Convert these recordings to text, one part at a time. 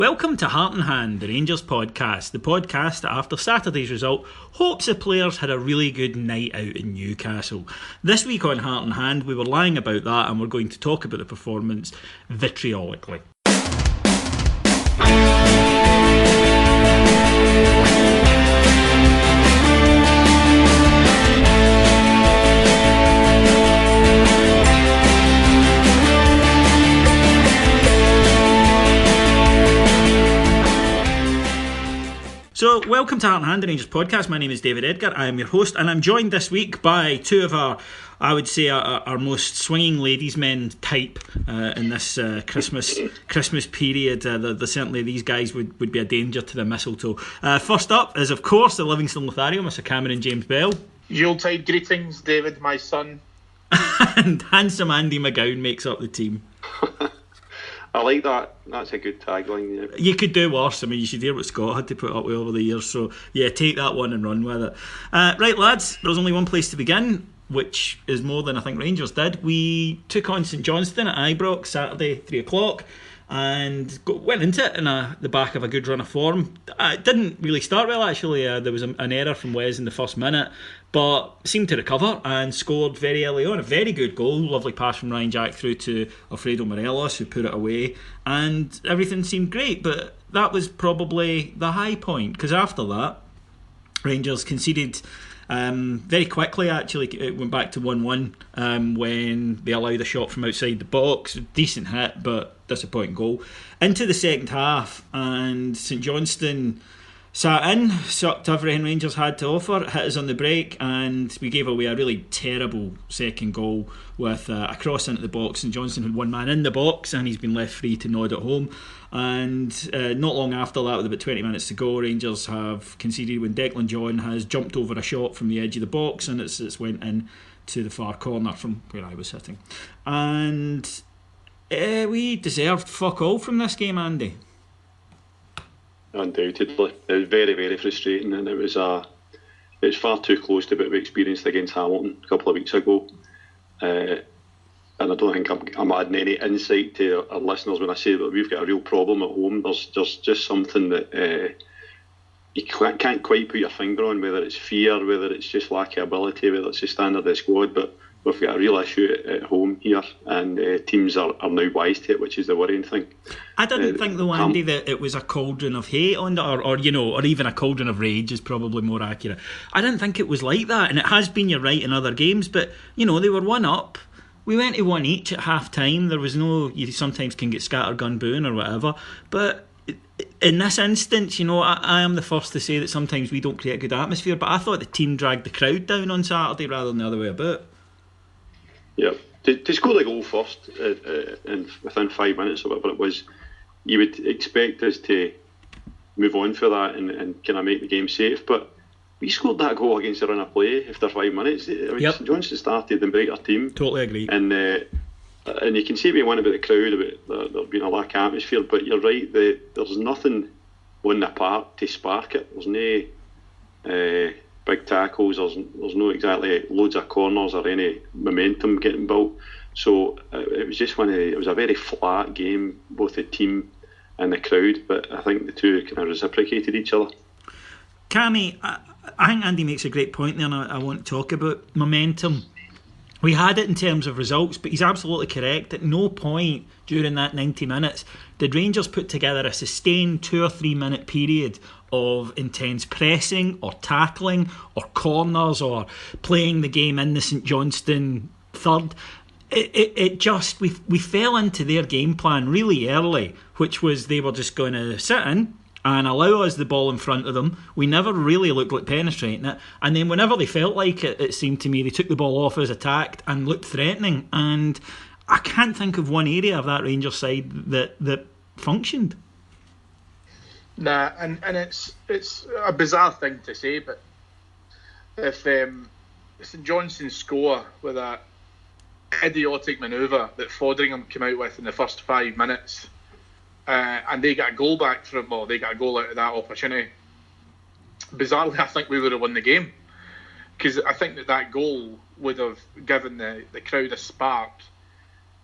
Welcome to Heart in Hand, the Rangers podcast, the podcast that after Saturday's result hopes the players had a really good night out in Newcastle. This week on Heart in Hand we were lying about that and we're going to talk about the performance vitriolically. So, welcome to Heart in Hand, the Rangers podcast. My name is David Edgar. I am your host, and I'm joined this week by two of our most swinging ladies' men type in this Christmas period. Certainly, these guys would be a danger to the mistletoe. First up is, of course, the Livingston Lothario, Mr. Cammy and James Bell. Yuletide greetings, David, my son. And handsome Andy McGowan makes up the team. I like that. That's a good tagline. Yeah. You could do worse. I mean, you should hear what Scott had to put up with over the years. So, yeah, take that one and run with it. Right, lads, there's only one place to begin, which is more than I think Rangers did. We took on St Johnstone at Ibrox Saturday, 3 o'clock, and went into it in the back of a good run of form. It didn't really start well, actually. There was an error from Wes in the first minute, but seemed to recover and scored very early on. A very good goal, lovely pass from Ryan Jack through to Alfredo Morelos, who put it away, and everything seemed great. But that was probably the high point, because after that, Rangers conceded very quickly. Actually, it went back to 1-1 when they allowed a shot from outside the box. Decent hit, but disappointing goal. Into the second half, and St Johnstone sat in, sucked everything Rangers had to offer, hit us on the break, and we gave away a really terrible second goal with a cross into the box. St Johnstone had one man in the box and he's been left free to nod at home. And not long after that, with about 20 minutes to go, Rangers have conceded when Declan John has jumped over a shot from the edge of the box and it's went in to the far corner from where I was sitting. And we deserved fuck all from this game, Andy. Undoubtedly, it was very, very frustrating, and it was far too close to what we experienced against Hamilton a couple of weeks ago. And I don't think I'm adding any insight to our listeners when I say that we've got a real problem at home. There's just something that you can't quite put your finger on, whether it's fear, whether it's just lack of ability, whether it's the standard of the squad, but we've got a real issue at home here, and teams are now wise to it, which is the worrying thing. I didn't think, though, Andy, that it was a cauldron of hate on it, or even a cauldron of rage is probably more accurate. I didn't think it was like that, and it has been, you're right, in other games, but, they were 1-up. We went to 1 each at half time. There was you sometimes can get scattergun booing or whatever, but in this instance, I am the first to say that sometimes we don't create a good atmosphere, but I thought the team dragged the crowd down on Saturday rather than the other way about. Yeah, to score the goal first and within 5 minutes or whatever it was, you would expect us to move on for that and kind of make the game safe. But we scored that goal against the run of play after 5 minutes. I mean, yep. St Johnstone started the brighter team. Totally agree. And you can see we won about the crowd, about there being a lack of atmosphere. But you're right, there's nothing on the park to spark it. There's no big tackles, there's no exactly loads of corners or any momentum getting built. So it was just it was a very flat game, both the team and the crowd, but I think the two kind of reciprocated each other. Cammy, I think Andy makes a great point there, and I want to talk about momentum. We had it in terms of results, but he's absolutely correct. At no point during that 90 minutes did Rangers put together a sustained 2 or 3 minute period of intense pressing or tackling or corners or playing the game in the St Johnstone third. It just, we fell into their game plan really early, which was they were just going to sit in and allow us the ball in front of them. We never really looked like penetrating it, and then whenever they felt like it seemed to me they took the ball off us, attacked and looked threatening, and I can't think of one area of that Rangers side that functioned. Nah, and it's a bizarre thing to say, but if St Johnstone score with that idiotic manoeuvre that Foderingham came out with in the first 5 minutes, and they got a goal back from, well, they got a goal out of that opportunity, bizarrely I think we would have won the game, because I think that goal would have given the crowd a spark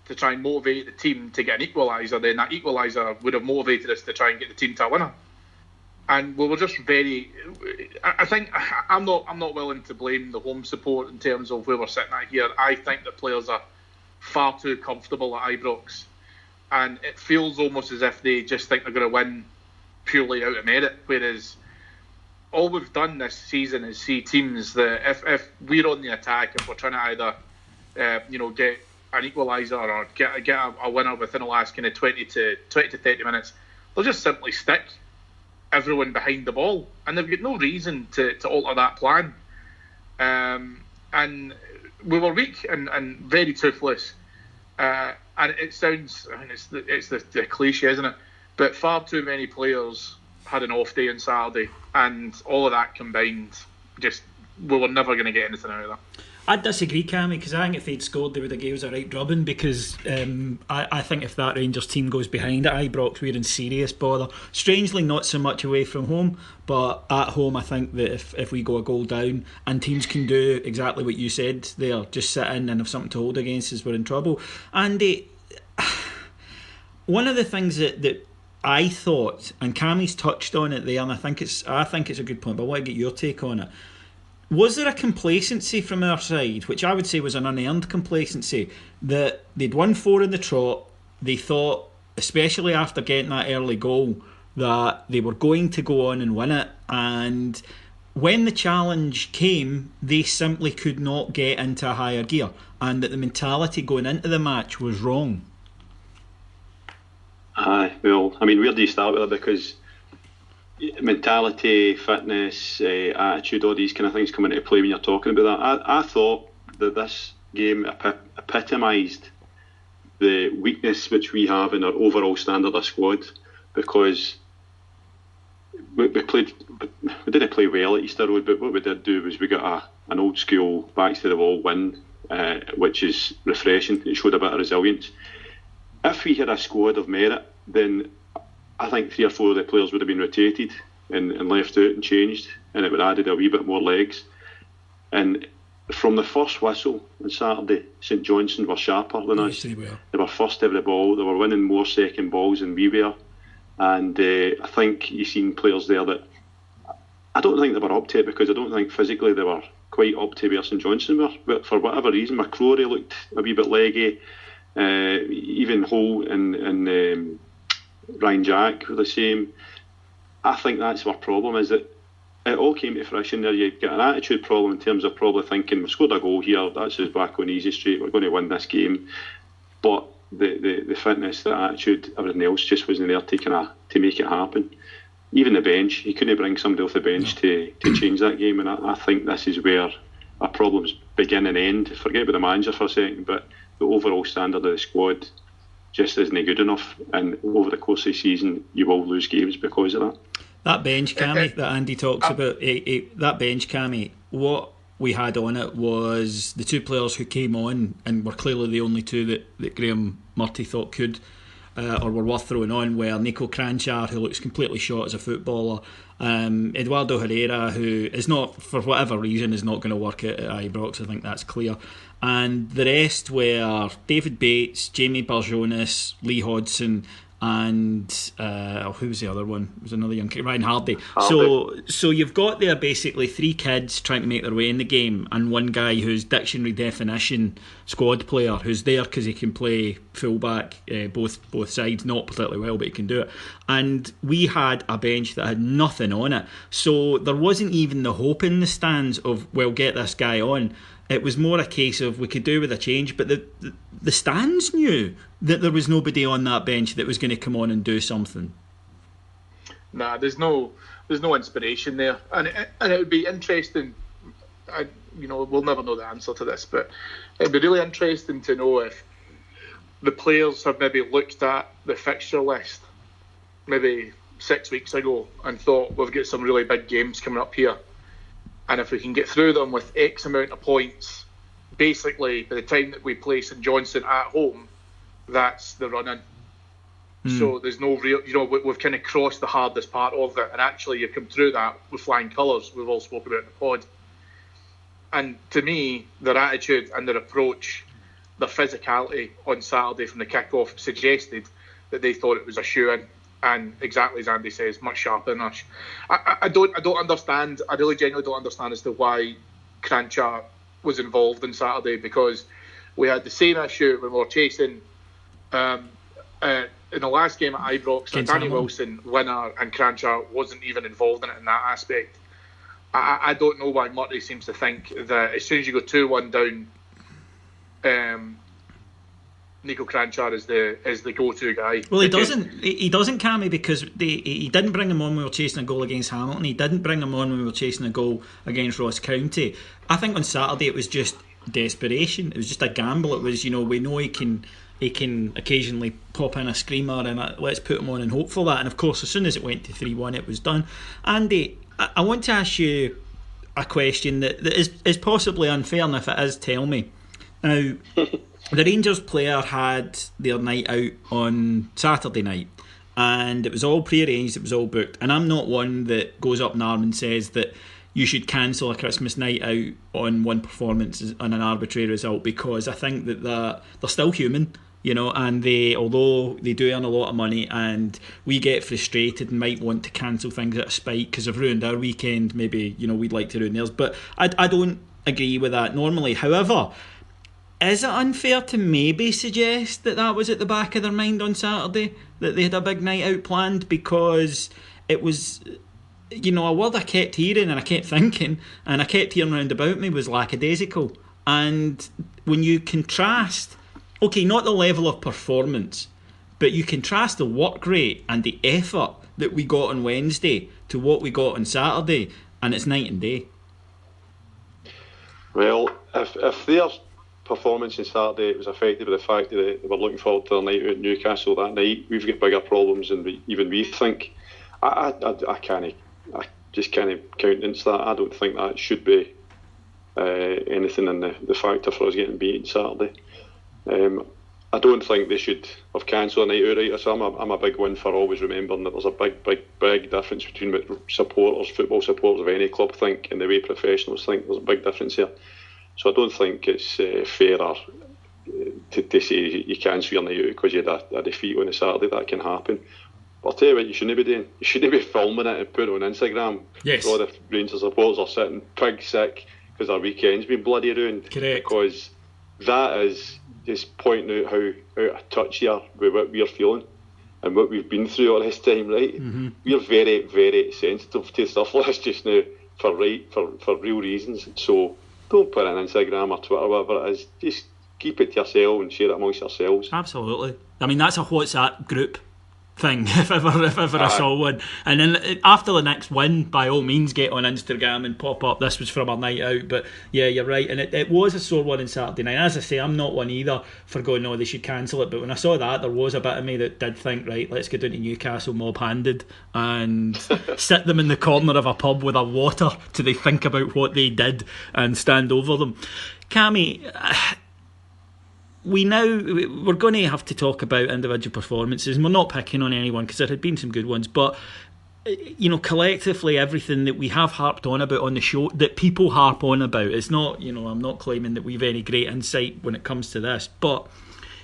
to try and motivate the team to get an equaliser, then that equaliser would have motivated us to try and get the team to a winner. And we were just very. I think I'm not willing to blame the home support in terms of where we're sitting at here. I think the players are far too comfortable at Ibrox, and it feels almost as if they just think they're going to win purely out of merit. Whereas all we've done this season is see teams that if we're on the attack, if we're trying to either get an equaliser or get a winner within the last kind of 20 to 30 minutes, they'll just simply stick everyone behind the ball, and they've got no reason to alter that plan. And we were weak and very toothless. And it sounds, I mean, it's the cliche, isn't it? But far too many players had an off day on Saturday, and all of that combined, just we were never going to get anything out of that. I disagree, Cammy, because I think if they'd scored, they would have gave us a right drubbing. Because I think if that Rangers team goes behind at Ibrox, we're in serious bother. Strangely, not so much away from home, but at home, I think that if we go a goal down and teams can do exactly what you said there, just sit in and have something to hold against us, we're in trouble. And one of the things that I thought, and Cammy's touched on it there, and I think it's a good point, but I want to get your take on it. Was there a complacency from our side, which I would say was an unearned complacency, that they'd won 4 in the trot, they thought, especially after getting that early goal, that they were going to go on and win it, and when the challenge came, they simply could not get into a higher gear, and that the mentality going into the match was wrong? Aye, well, I mean, where do you start with it? Because mentality, fitness, attitude, all these kind of things come into play when you're talking about that. I thought that this game epitomised the weakness which we have in our overall standard of squad, because we didn't play well at Easter Road, but what we did do was we got an old school backs to the wall win, which is refreshing. It showed a bit of resilience. If we had a squad of merit, then I think 3 or 4 of the players would have been rotated and left out and changed, and it would have added a wee bit more legs. And from the first whistle on Saturday, St Johnstone were sharper than us. They were first every ball. They were winning more second balls than we were. And I think you've seen players there that I don't think they were up to it, because I don't think physically they were quite up to where St Johnstone were. But for whatever reason, McCrory looked a wee bit leggy. Even Holt and Ryan Jack were the same. I think that's our problem, is that it all came to fruition there. You get an attitude problem in terms of probably thinking, we've scored a goal here, that's us back on easy street, we're going to win this game. But the fitness, the attitude, everything else just wasn't there to make it happen. Even the bench, you couldn't bring somebody off the bench to change that game, and I think this is where our problems begin and end. Forget about the manager for a second, but the overall standard of the squad just isn't good enough, and over the course of the season you will lose games because of that. That bench, Cammy, that Andy talks about, that bench, Cammy, what we had on it was the 2 players who came on and were clearly the only 2 that Graham Murty thought could or were worth throwing on, were Nico Kranjčar, who looks completely shot as a footballer, Eduardo Herrera, who is not, for whatever reason, is not going to work at Ibrox. I think that's clear. And the rest were David Bates, Jamie Barjonas, Lee Hodson, and who was the other one? It was another young kid, Ryan Hardy. So you've got there basically 3 kids trying to make their way in the game, and one guy who's dictionary definition squad player, who's there because he can play fullback, both sides, not particularly well, but he can do it. And we had a bench that had nothing on it, so there wasn't even the hope in the stands of, well, get this guy on. It was more a case of we could do with a change, but the stands knew that there was nobody on that bench that was going to come on and do something. Nah, there's no inspiration there, and it would be interesting. We'll never know the answer to this, but it'd be really interesting to know if the players have maybe looked at the fixture list maybe 6 weeks ago and thought, we've got some really big games coming up here, and if we can get through them with X amount of points, basically by the time that we play St Johnstone at home, that's the run-in. So there's no real, we've kind of crossed the hardest part of it, and actually you come through that with flying colours, we've all spoken about in the pod. And to me, their attitude and their approach the physicality on Saturday from the kick-off suggested that they thought it was a shoe-in, and exactly as Andy says, much sharper than us. I don't understand. I really genuinely don't understand as to why Cranchar was involved on Saturday, because we had the same issue when we were chasing in the last game at Ibrox, Danny Wilson winner, and Cranchar wasn't even involved in it in that aspect. I don't know why Murray seems to think that as soon as you go 2-1 down, Nico Cranchar is the go-to guy. Well, he doesn't, Cammy, because he didn't bring him on when we were chasing a goal against Hamilton. He didn't bring him on when we were chasing a goal against Ross County. I think on Saturday it was just desperation. It was just a gamble. It was, we know he can occasionally pop in a screamer, and let's put him on and hope for that. And of course, as soon as it went to 3-1, it was done. Andy, I want to ask you a question that is possibly unfair, and if it is, tell me. Now, the Rangers player had their night out on Saturday night, and it was all pre-arranged, it was all booked, and I'm not one that goes up in arm and says that you should cancel a Christmas night out on one performance on an arbitrary result, because I think that they're still human, and although they do earn a lot of money, and we get frustrated and might want to cancel things out of spite because they've ruined our weekend, maybe we'd like to ruin theirs, but I don't agree with that normally. However, is it unfair to maybe suggest that was at the back of their mind on Saturday, that they had a big night out planned? Because it was, a word I kept hearing and I kept thinking and I kept hearing round about me was lackadaisical. And when you contrast, okay, not the level of performance, but you contrast the work rate and the effort that we got on Wednesday to what we got on Saturday, and it's night and day. Well, if their performance on Saturday was affected by the fact that they were looking forward to their night out at Newcastle that night, we've got bigger problems than we think. I just can't countenance that. I don't think that should be anything in the factor for us getting beaten Saturday. I don't think they should have cancelled a night out either. So I'm a big one for always remembering that there's a big difference between what football supporters of any club think and the way professionals think. There's a big difference here. So I don't think it's fair to say you cancel your night out because you had a defeat on a Saturday. That can happen. But I'll tell you what you shouldn't be doing. You shouldn't be filming it and putting it on Instagram. Yes. All the Rangers supporters are sitting pig sick because their weekend's been bloody ruined. Correct. Because that is just pointing out how out of touch you are with what we're feeling and what we've been through all this time, right? Mm-hmm. We're very, very sensitive to stuff like this just now for real reasons. So don't put it on Instagram or Twitter, whatever it is. Just keep it to yourself and share it amongst yourselves. Absolutely. I mean, that's a WhatsApp group thing, if ever I saw one. And then after the next win, by all means, get on Instagram and pop up, this was from our night out. But yeah, you're right. And it was a sore one on Saturday night. As I say, I'm not one either for going, no, they should cancel it. But when I saw that, there was a bit of me that did think, right, let's go down to Newcastle mob-handed and sit them in the corner of a pub with a water till they think about what they did and stand over them. Cammy, we're going to have to talk about individual performances, and we're not picking on anyone because there had been some good ones, but collectively everything that we have harped on about on the show, that people harp on about, it's not, I'm not claiming that we've any great insight when it comes to this, but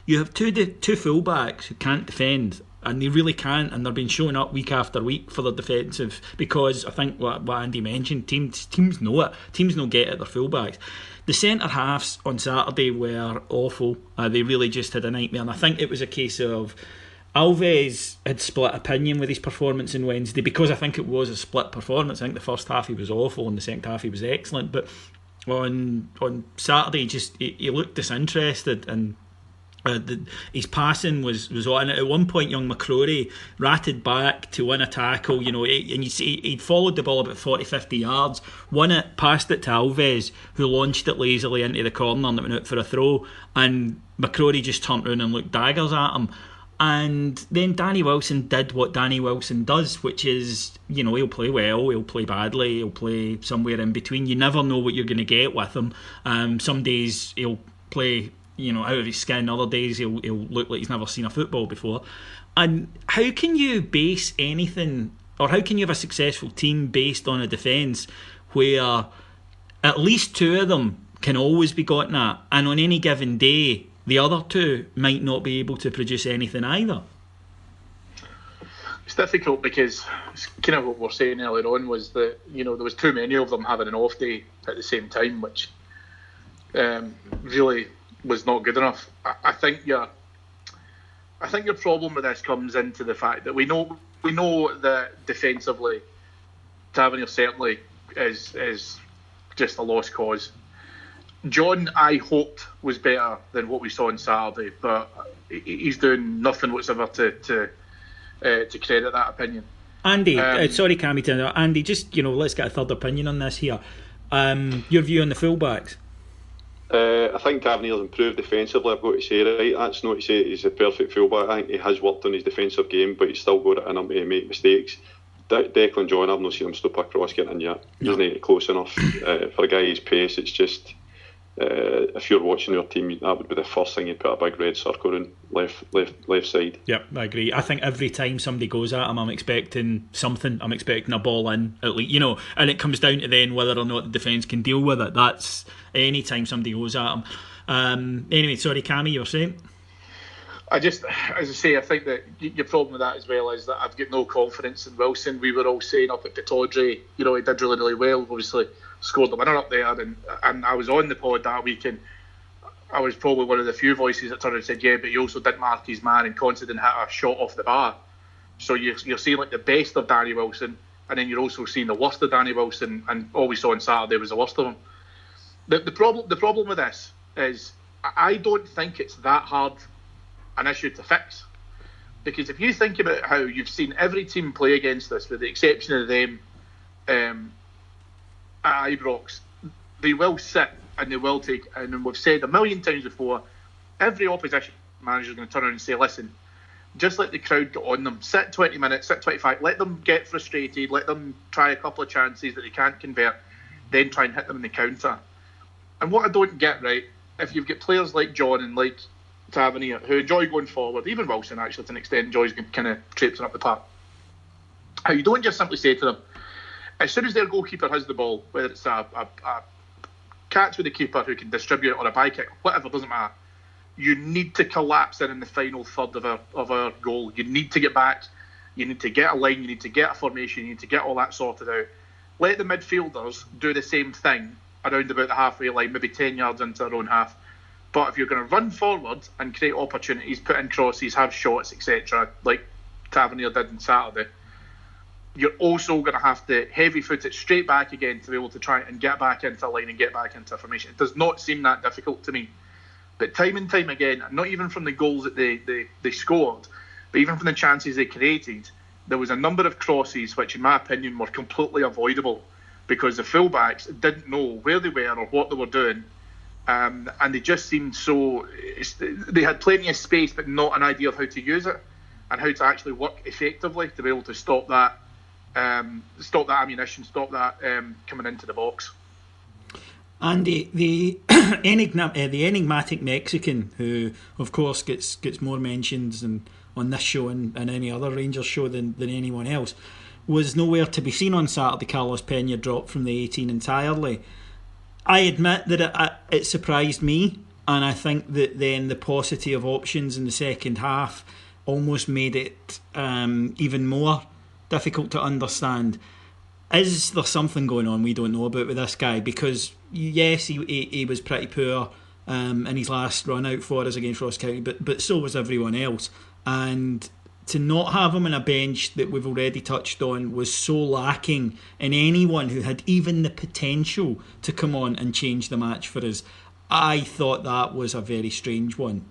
you have two fullbacks who can't defend, and they really can't, and they're being showing up week after week for their defensive, because I think what Andy mentioned, teams know it, teams don't get at their fullbacks. The centre halves on Saturday were awful. They really just had a nightmare, and I think it was a case of Alves had split opinion with his performance on Wednesday, because I think it was a split performance. I think the first half he was awful and the second half he was excellent, but on Saturday he looked disinterested, and his passing was on. At one point, young McCrory ratted back to win a tackle, and you see he'd followed the ball about 40-50 yards, won it, passed it to Alves, who launched it lazily into the corner and it went out for a throw, and McCrory just turned around and looked daggers at him. And then Danny Wilson did what Danny Wilson does, which is, he'll play well, he'll play badly, he'll play somewhere in between. You never know what you're going to get with him. Some days he'll play out of his skin, other days he'll look like he's never seen a football before. And how can you base anything, or how can you have a successful team based on a defence where at least two of them can always be gotten at, and on any given day the other two might not be able to produce anything either. It's difficult because it's kind of what we were saying earlier on was that, you know, there was too many of them having an off day at the same time, which really was not good enough. I think your problem with this comes into the fact that we know that defensively, Tavernier certainly is just a lost cause. John, I hoped, was better than what we saw on Saturday, but he's doing nothing whatsoever to credit that opinion. Andy, sorry, Cammy, Andy, just, you know, let's get a third opinion on this here. Your view on the fullbacks? I think Tavernier's improved defensively, I've got to say, right? That's not to say he's a perfect fullback. I think he has worked on his defensive game, but he's still got it in him to make mistakes. Declan John, I've not seen him stop a cross getting in yet. He's not close enough. For a guy his pace, it's just, if you're watching your team, that would be the first thing you put a big red circle in left side. Yep, I agree. I think every time somebody goes at him, I'm expecting something. I'm expecting a ball in, at least, you know, and it comes down to then whether or not the defence can deal with it. That's any time somebody goes at him. Anyway, sorry, Cammy, you were saying? I just, as I say, I think that your problem with that as well is that I've got no confidence in Wilson. We were all saying up at Pittodrie, you know, he did really, really well. Obviously, scored the winner up there, and I was on the pod that week, and I was probably one of the few voices that turned and said, yeah, but he also didn't mark his man, and Considine hit a shot off the bar. So you're seeing like the best of Danny Wilson, and then you're also seeing the worst of Danny Wilson, and all we saw on Saturday was the worst of him. The problem with this is I don't think it's that hard an issue to fix, because if you think about how you've seen every team play against us, with the exception of them at Ibrox, they will sit and they will take, and we've said a million times before, every opposition manager is going to turn around and say, listen, just let the crowd get on them, sit 20 minutes, sit 25, let them get frustrated, let them try a couple of chances that they can't convert, then try and hit them in the counter. And what I don't get, right, if you've got players like John and like Tavernier who enjoy going forward, even Wilson actually to an extent enjoys kind of traipsing up the park, how you don't just simply say to them, as soon as their goalkeeper has the ball, whether it's a catch with the keeper who can distribute it or a bye kick, whatever, doesn't matter, you need to collapse in the final third of our goal. You need to get back, you need to get a line, you need to get a formation, you need to get all that sorted out. Let the midfielders do the same thing around about the halfway line, maybe 10 yards into their own half. But if you're going to run forward and create opportunities, put in crosses, have shots, etc., like Tavernier did on Saturday, you're also going to have to heavy-foot it straight back again to be able to try and get back into a line and get back into a formation. It does not seem that difficult to me. But time and time again, not even from the goals that they scored, but even from the chances they created, there was a number of crosses which, in my opinion, were completely avoidable because the fullbacks didn't know where they were or what they were doing. And they just seemed so... They had plenty of space, but not an idea of how to use it and how to actually work effectively to be able to stop that ammunition, stop that coming into the box. Andy, the enigmatic Mexican, who of course gets more mentions on this show and any other Rangers show than anyone else, was nowhere to be seen on Saturday. Carlos Pena dropped from the 18 entirely. I admit that it surprised me, and I think that then the paucity of options in the second half almost made it even more difficult to understand. Is there something going on we don't know about with this guy? Because yes, he was pretty poor in his last run out for us against Ross County, but so was everyone else. And to not have him on a bench that we've already touched on was so lacking in anyone who had even the potential to come on and change the match for us. I thought that was a very strange one.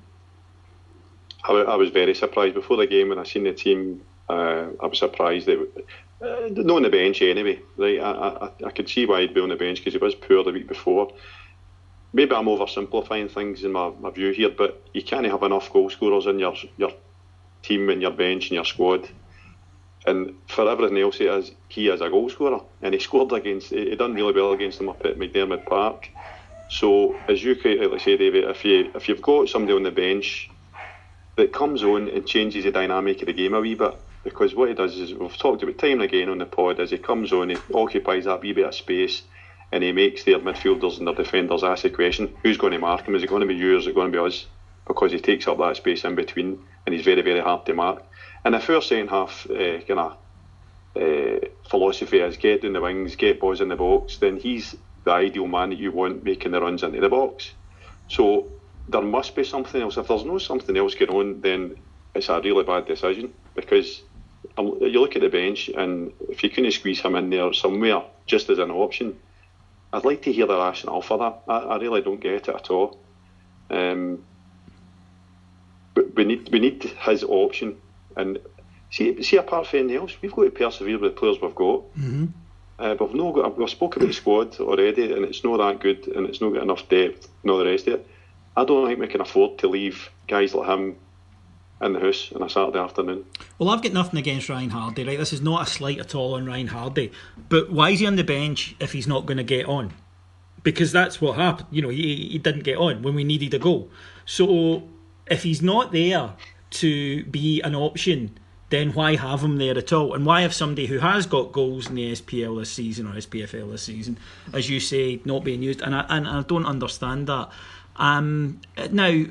I was very surprised before the game when I seen the team. I was surprised that not on the bench anyway. Right, I could see why he'd be on the bench because he was poor the week before. Maybe I'm oversimplifying things in my view here, but you can't have enough goal scorers in your team and your bench and your squad. And for everything else, he is a goal scorer, and he scored against. He done really well against them up at McDermott Park. So, as you correctly say, David, if you've got somebody on the bench that comes on and changes the dynamic of the game a wee bit, because what he does is, we've talked about time and again on the pod, is he comes on, he occupies that wee bit of space, and he makes their midfielders and their defenders ask the question, who's going to mark him? Is it going to be you or is it going to be us? because he takes up that space in between, and he's very, very hard to mark. And if our second half philosophy is get in the wings, get balls in the box, then he's the ideal man that you want making the runs into the box. So there must be something else. If there's no something else going on, then it's a really bad decision, because you look at the bench, and if you couldn't squeeze him in there somewhere just as an option, I'd like to hear the rationale for that. I really don't get it at all. But we need his option, and see apart from anything else, we've got to persevere with the players we've got. We've spoken about the squad already, and it's not that good, and it's not got enough depth and all the rest of it. I don't think we can afford to leave guys like him in the house on a Saturday afternoon. Well, I've got nothing against Ryan Hardy, right? This is not a slight at all on Ryan Hardy, but why is he on the bench if he's not going to get on? Because that's what happened. He didn't get on when we needed a goal. So if he's not there to be an option, then why have him there at all? And why have somebody who has got goals in the SPL this season, or SPFL this season, as you say, not being used? And I don't understand that. Now,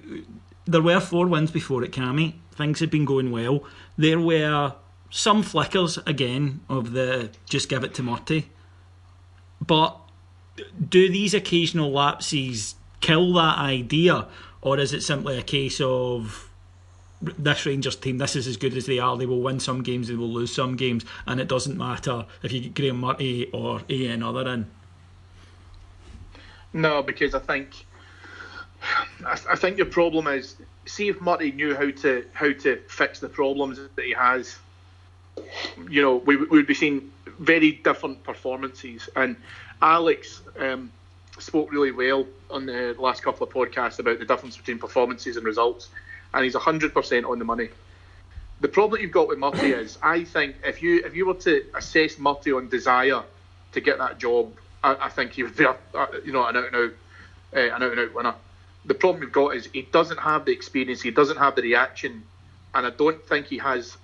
there were 4 wins before it, Cammy. Things had been going well. There were some flickers, again, of the just give it to Murty. But do these occasional lapses kill that idea? Or is it simply a case of this Rangers team, this is as good as they are, they will win some games, they will lose some games, and it doesn't matter if you get Graham Murty or Ian Other in? No, because I think your problem is, see if Murty knew how to fix the problems that he has, we would be seeing very different performances. And Alex spoke really well on the last couple of podcasts about the difference between performances and results, and he's 100% on the money. The problem you've got with Murty is, I think if you were to assess Murty on desire to get that job, I think he would be an out-and-out winner. The problem you've got is he doesn't have the experience, he doesn't have the reaction, and I don't think he has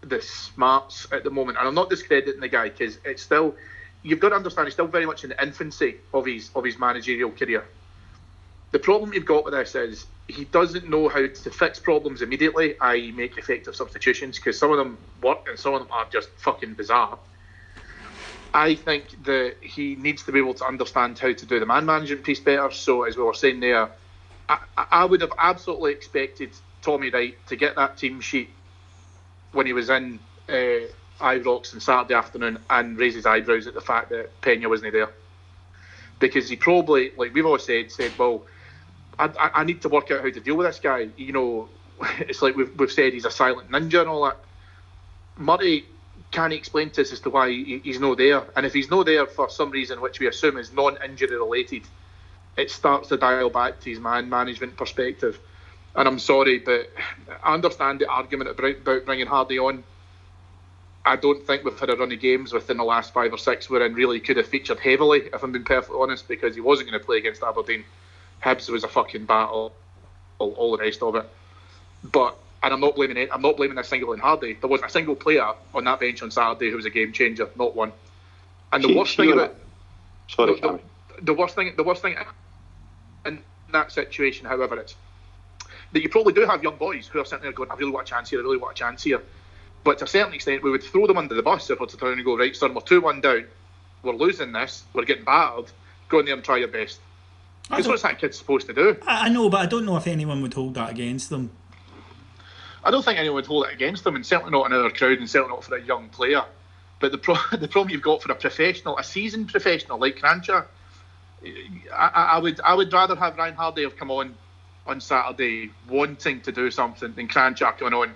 the smarts at the moment. And I'm not discrediting the guy, because it's still, you've got to understand, he's still very much in the infancy of his managerial career. The problem you've got with this is he doesn't know how to fix problems immediately, i.e. make effective substitutions, because some of them work and some of them are just fucking bizarre. I think that he needs to be able to understand how to do the man management piece better. So, as we were saying there, I would have absolutely expected Tommy Wright to get that team sheet when he was in Ibrox on Saturday afternoon and raise his eyebrows at the fact that Pena wasn't there. Because he probably, like we've always said, well, I need to work out how to deal with this guy. It's like we've said he's a silent ninja and all that. Murty can't explain to us as to why he's not there, and if he's not there for some reason which we assume is non-injury related, it starts to dial back to his man management perspective. And I'm sorry, but I understand the argument about bringing Hardy on. I don't think we've had a run of games within the last 5 or 6 wherein really could have featured heavily, if I'm being perfectly honest, because he wasn't going to play against Aberdeen. Hibs was a fucking battle, all the rest of it. And I'm not blaming it. I'm not blaming a single on Hardy. There wasn't a single player on that bench on Saturday who was a game changer, not one. And the worst thing about the worst thing in that situation, however, is that you probably do have young boys who are sitting there going, I really want a chance here, I really want a chance here. But to a certain extent, we would throw them under the bus if we're to turn and go, right, son, we're 2-1 down, we're losing this, we're getting battered, go in there and try your best. Because what's that kid supposed to do? I know, but I don't know if anyone would hold that against them. I don't think anyone would hold it against them, and certainly not in our crowd, and certainly not for a young player. But the problem you've got for a seasoned professional like Crancher, I would rather have Ryan Hardy have come on Saturday wanting to do something than Crancher coming on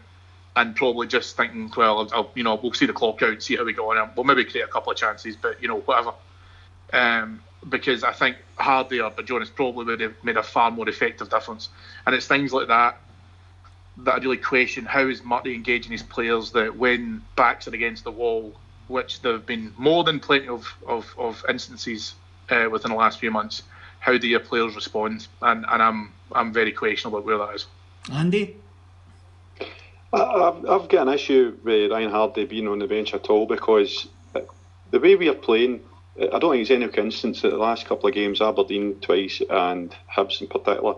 and probably just thinking, well, we'll see the clock out, see how we go on, we'll maybe create a couple of chances, but whatever. Because I think Hardy or Jonas probably would have made a far more effective difference, and it's things like that I really question. How is Murty engaging his players that when backs are against the wall, which there have been more than plenty of instances within the last few months, how do your players respond? And I'm very questionable about where that is. Andy? I've got an issue with Ryan Hardy being on the bench at all, because the way we are playing, I don't think it's any coincidence that the last couple of games, Aberdeen twice and Hibs in particular,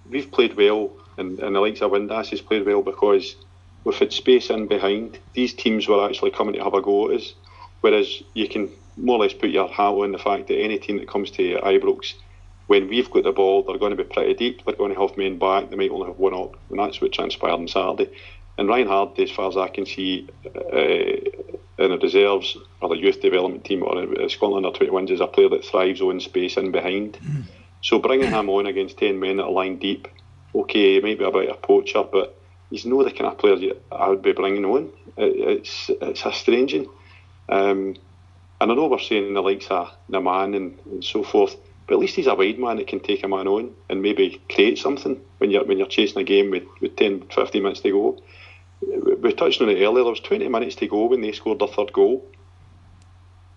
we've played well, and the likes of Windass has played well because we've had space in behind. These teams were actually coming to have a go at us, whereas you can more or less put your hat on the fact that any team that comes to Ibrox, when we've got the ball, they're going to be pretty deep, they're going to have men back, they might only have one up, and that's what transpired on Saturday. And Ryan Hardy, as far as I can see, in the reserves or the youth development team or Scotland under 21s, is a player that thrives on space in behind. So bringing him on against 10 men that are lying deep, okay, he might be a bit of a poacher, but he's not the kind of player I would be bringing on. It's a strange one. And I know we're saying the likes of the man and so forth, but at least he's a wide man that can take a man on and maybe create something when you're chasing a game with 10, 15 minutes to go. We touched on it earlier, there was 20 minutes to go when they scored their third goal.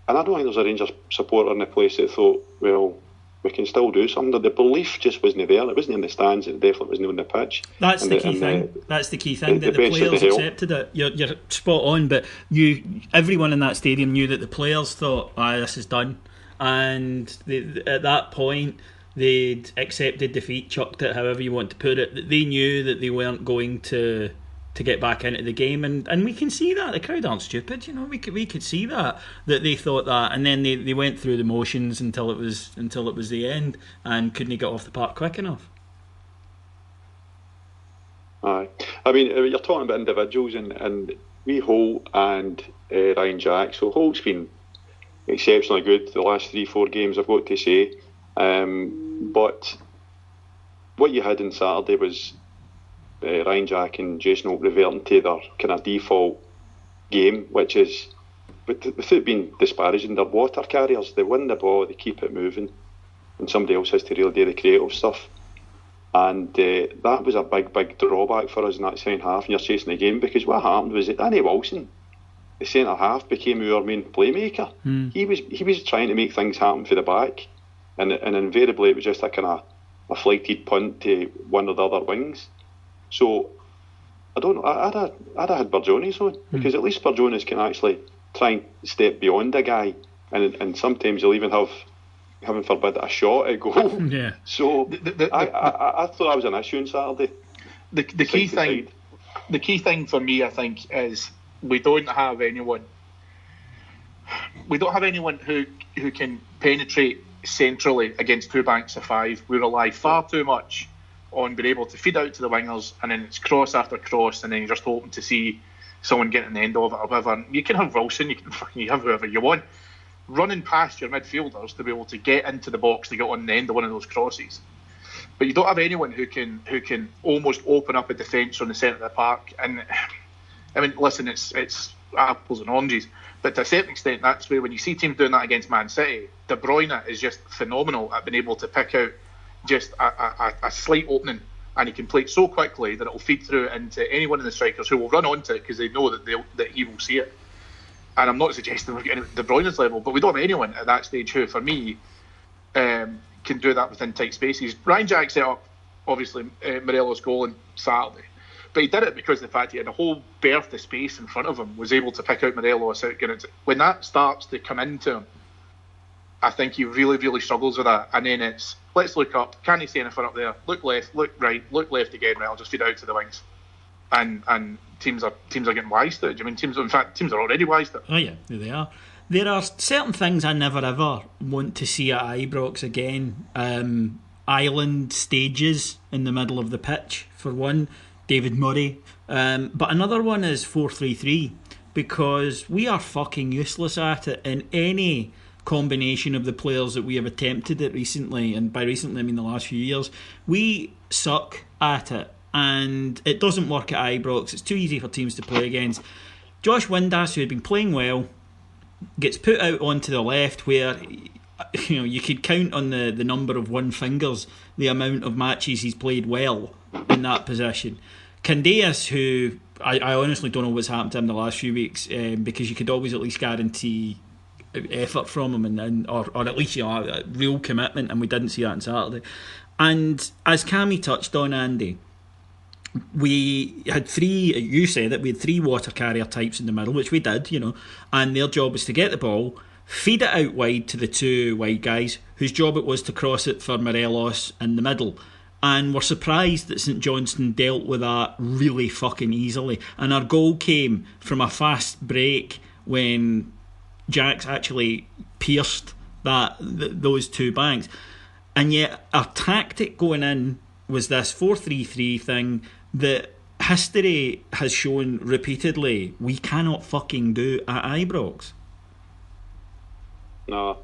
And I don't think there's a Rangers supporter in the place that thought, well, we can still do something. The belief just wasn't there. It wasn't in the stands, it definitely wasn't on the pitch. That's the key thing. That's the key thing, that the players accepted it. You're spot on, but everyone in that stadium knew that the players thought, this is done. And at that point, they'd accepted defeat, chucked it, however you want to put it. They knew that they weren't going to get back into the game, and we can see that the crowd aren't stupid. We could see that they thought that, and then they went through the motions until it was the end, and couldn't get off the park quick enough. Aye, I mean, you're talking about individuals, and we Holt and Ryan Jack. So Holt's been exceptionally good the last 3-4 games, I've got to say, but what you had on Saturday was Ryan Jack and Jason Holt reverting to their kind of default game, which is, without being disparaging, they're water carriers. They win the ball, they keep it moving, and somebody else has to really do the creative stuff. And that was a big drawback for us in that second half, and you're chasing the game, because what happened was that Danny Wilson, the centre half, became our main playmaker. He was trying to make things happen for the back, and invariably it was just a kind of a flighted punt to one of the other wings. So I don't know, I'd have had Barjones on, because at least Barjones can actually try and step beyond a guy, and sometimes he'll even have, heaven forbid, a shot at goal. Yeah. So I thought that was an issue on Saturday. The key thing for me, I think, is we don't have anyone who can penetrate centrally against two banks of five. We rely far too much on being able to feed out to the wingers, and then it's cross after cross, and then you're just hoping to see someone getting the end of it or whatever. You can have Wilson, you have whoever you want running past your midfielders to be able to get into the box to get on the end of one of those crosses. But you don't have anyone who can almost open up a defence on the centre of the park. And I mean, listen, it's apples and oranges, but to a certain extent, that's where, when you see teams doing that against Man City, De Bruyne is just phenomenal at being able to pick out just a slight opening, and he can play it so quickly that it will feed through into any one of the strikers, who will run onto it because they know that he will see it. And I'm not suggesting we're getting De Bruyne's level, but we don't have anyone at that stage who, for me, can do that within tight spaces. Ryan Jack set up, obviously, Morelos' goal on Saturday, but he did it because of the fact he had a whole berth of space in front of him, was able to pick out Morelos out. When that starts to come into him, I think he really, really struggles with that. And then it's, let's look up, can he see anything up there? Look left, look right, look left again, right, I'll just feed out to the wings. And teams are getting wise to it. I mean, teams are already wise to it. Oh yeah, there they are. There are certain things I never ever want to see at Ibrox again. Island stages in the middle of the pitch, for one, David Murray. But another one is 4-3-3, because we are fucking useless at it in any combination of the players that we have attempted it recently, and by recently I mean the last few years. We suck at it, and it doesn't work at Ibrox. It's too easy for teams to play against. Josh Windass, who had been playing well, gets put out onto the left, where you could count on the number of one fingers the amount of matches he's played well in that position. Candeas, who I honestly don't know what's happened to him the last few weeks, because you could always at least guarantee effort from him, or at least a real commitment, and we didn't see that on Saturday. And as Cammy touched on, Andy, we had you said that we had three water carrier types in the middle, which we did, and their job was to get the ball, feed it out wide to the two wide guys, whose job it was to cross it for Morelos in the middle. and we're surprised that St Johnstone dealt with that really fucking easily. And our goal came from a fast break when Jacks actually pierced those two banks. And yet our tactic going in was this 4-3-3 thing that history has shown repeatedly we cannot fucking do at Ibrox. No,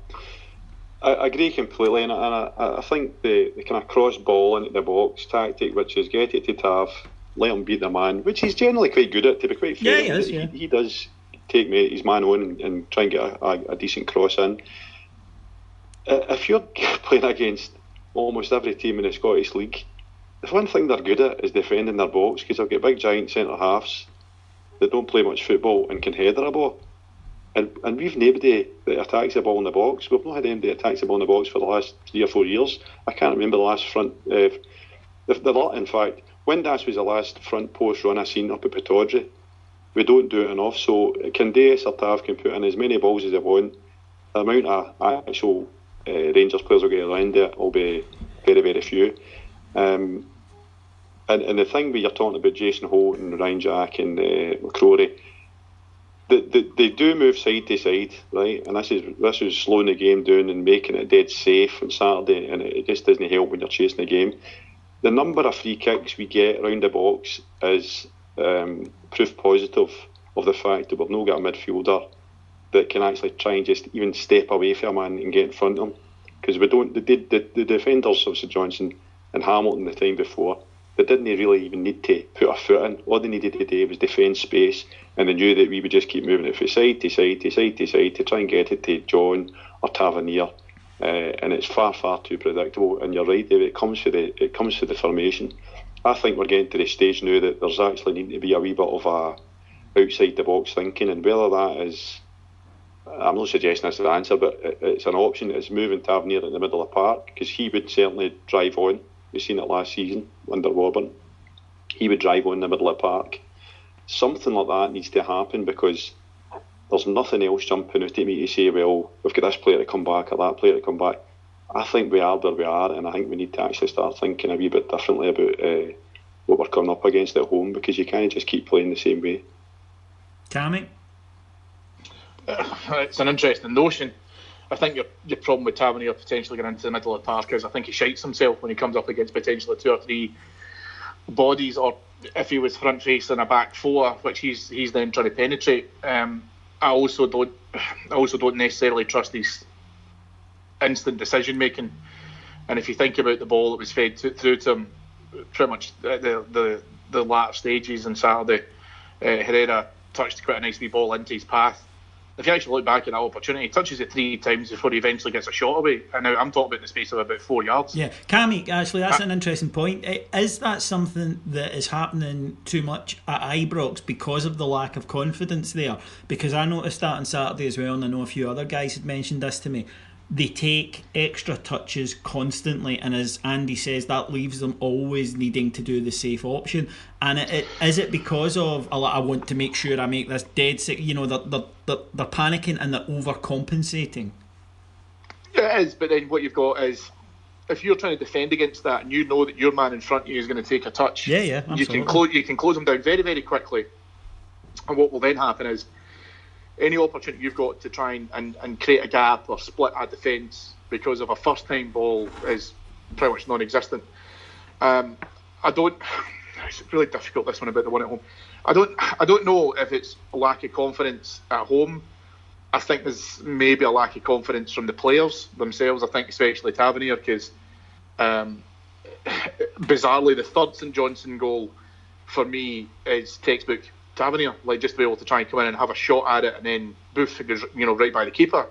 I agree completely, and I think the kind of cross ball into the box tactic, which is get it to Tav, let him beat the man, which he's generally quite good at, to be quite fair. Yeah, he is, he does take his man on and try and get a decent cross in. If you're playing against almost every team in the Scottish League, the one thing they're good at is defending their box, because they've got big giant centre halves that don't play much football and can header a ball. And we've nobody that attacks the ball in the box. We've not had anybody that attacks the ball in the box for the last 3 or 4 years. I can't remember the last front. In fact, Windass was the last front post run I seen up at Pittodrie. We don't do it enough. So Candace or Tav can put in as many balls as they want. The amount of actual Rangers players will get around it will be very, very few. And the thing where you're talking about Jason Holt and Ryan Jack and McCrory, they do move side to side, right? And this is slowing the game down and making it dead safe on Saturday, and it just doesn't help when you're chasing the game. The number of free kicks we get around the box is proof positive of the fact that we've not got a midfielder that can actually try and just even step away from a man and get in front of him. Because we don't. The defenders of St Johnstone and Hamilton the time before, they didn't really even need to put a foot in. All they needed to do was defend space, and they knew that we would just keep moving it from side to side to side to side to try and get it to John or Tavernier. And it's far, far too predictable. And you're right, David, it comes to the formation. I think we're getting to the stage now that there's actually need to be a wee bit of a outside the box thinking, and whether that is, I'm not suggesting that's the answer, but it's an option. It's moving Tavernier in the middle of the park, because he would certainly drive on. We've seen it last season under Warburton. He would drive on the middle of the park. Something like that needs to happen, because there's nothing else jumping out at me to say, well, we've got this player to come back or that player to come back. I think we are where we are, and I think we need to actually start thinking a wee bit differently about what we're coming up against at home, because you can't just keep playing the same way. Cammy? It's an interesting notion. I think your problem with Tavernier potentially getting into the middle of the park is I think he shites himself when he comes up against potentially 2 or 3 bodies, or if he was front facing a back 4, which he's then trying to penetrate. I also don't necessarily trust his instant decision making. And if you think about the ball that was fed through to him, pretty much the latter stages on Saturday, Herrera touched quite a nice wee ball into his path. If you actually look back at that opportunity, he touches it 3 times before he eventually gets a shot away. And now I'm talking about in the space of about 4 yards. Yeah, Cammy, actually, that's an interesting point. Is that something that is happening too much at Ibrox because of the lack of confidence there? Because I noticed that on Saturday as well, and I know a few other guys had mentioned this to me. They take extra touches constantly, and as Andy says, that leaves them always needing to do the safe option. And is it because of I want to make sure I make this dead sick? You know, they're panicking and they're overcompensating. Yeah, it is. But then what you've got is, if you're trying to defend against that, and you know that your man in front of you is going to take a touch, absolutely. you can close them down very, very quickly. And what will then happen is, any opportunity you've got to try and create a gap or split a defence because of a first time ball is pretty much non-existent. It's really difficult, this one about the one at home. I don't know if it's a lack of confidence at home. I think there's maybe a lack of confidence from the players themselves. I think especially Tavernier, because bizarrely the third St Johnstone goal for me is textbook Tavernier, like just to be able to try and come in and have a shot at it, and then Booth goes, right by the keeper.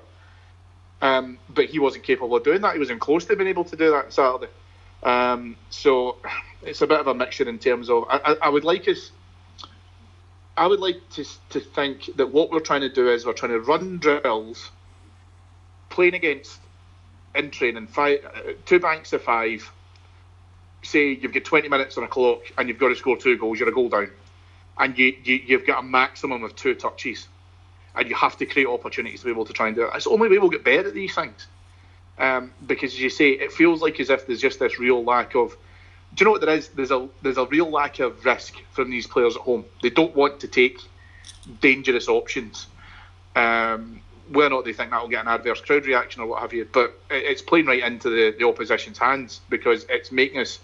But he wasn't capable of doing that. He wasn't close to being able to do that on Saturday. So it's a bit of a mixture in terms of I would like to think that what we're trying to do is we're trying to run drills, playing against in training 2 banks of 5. Say you've got 20 minutes on a clock and you've got to score 2 goals. You're a goal down. And you've got a maximum of 2 touches, and you have to create opportunities to be able to try and do it. It's the only way we'll get better at these things, because as you say, it feels like as if there's just this real lack of you know what there is? There's a real lack of risk from these players at home. They don't want to take dangerous options. Whether or not they think that will get an adverse crowd reaction or what have you, but it's playing right into the opposition's hands because it's making us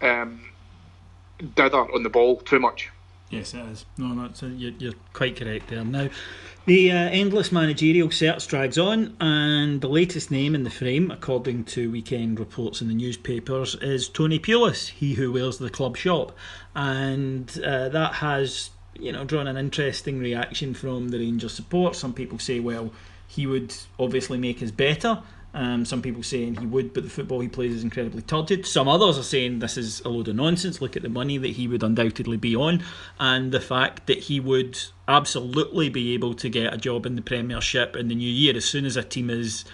dither on the ball too much. Yes, it is. No, you're quite correct there. Now, the endless managerial search drags on, and the latest name in the frame, according to weekend reports in the newspapers, is Tony Pulis, he who wears the club shop, and that has drawn an interesting reaction from the Rangers support. Some people say, well, he would obviously make us better. Some people saying he would, but the football he plays is incredibly turgid. Some others are saying this is a load of nonsense. Look at the money that he would undoubtedly be on, and the fact that he would absolutely be able to get a job in the Premiership in the new year as soon as a team is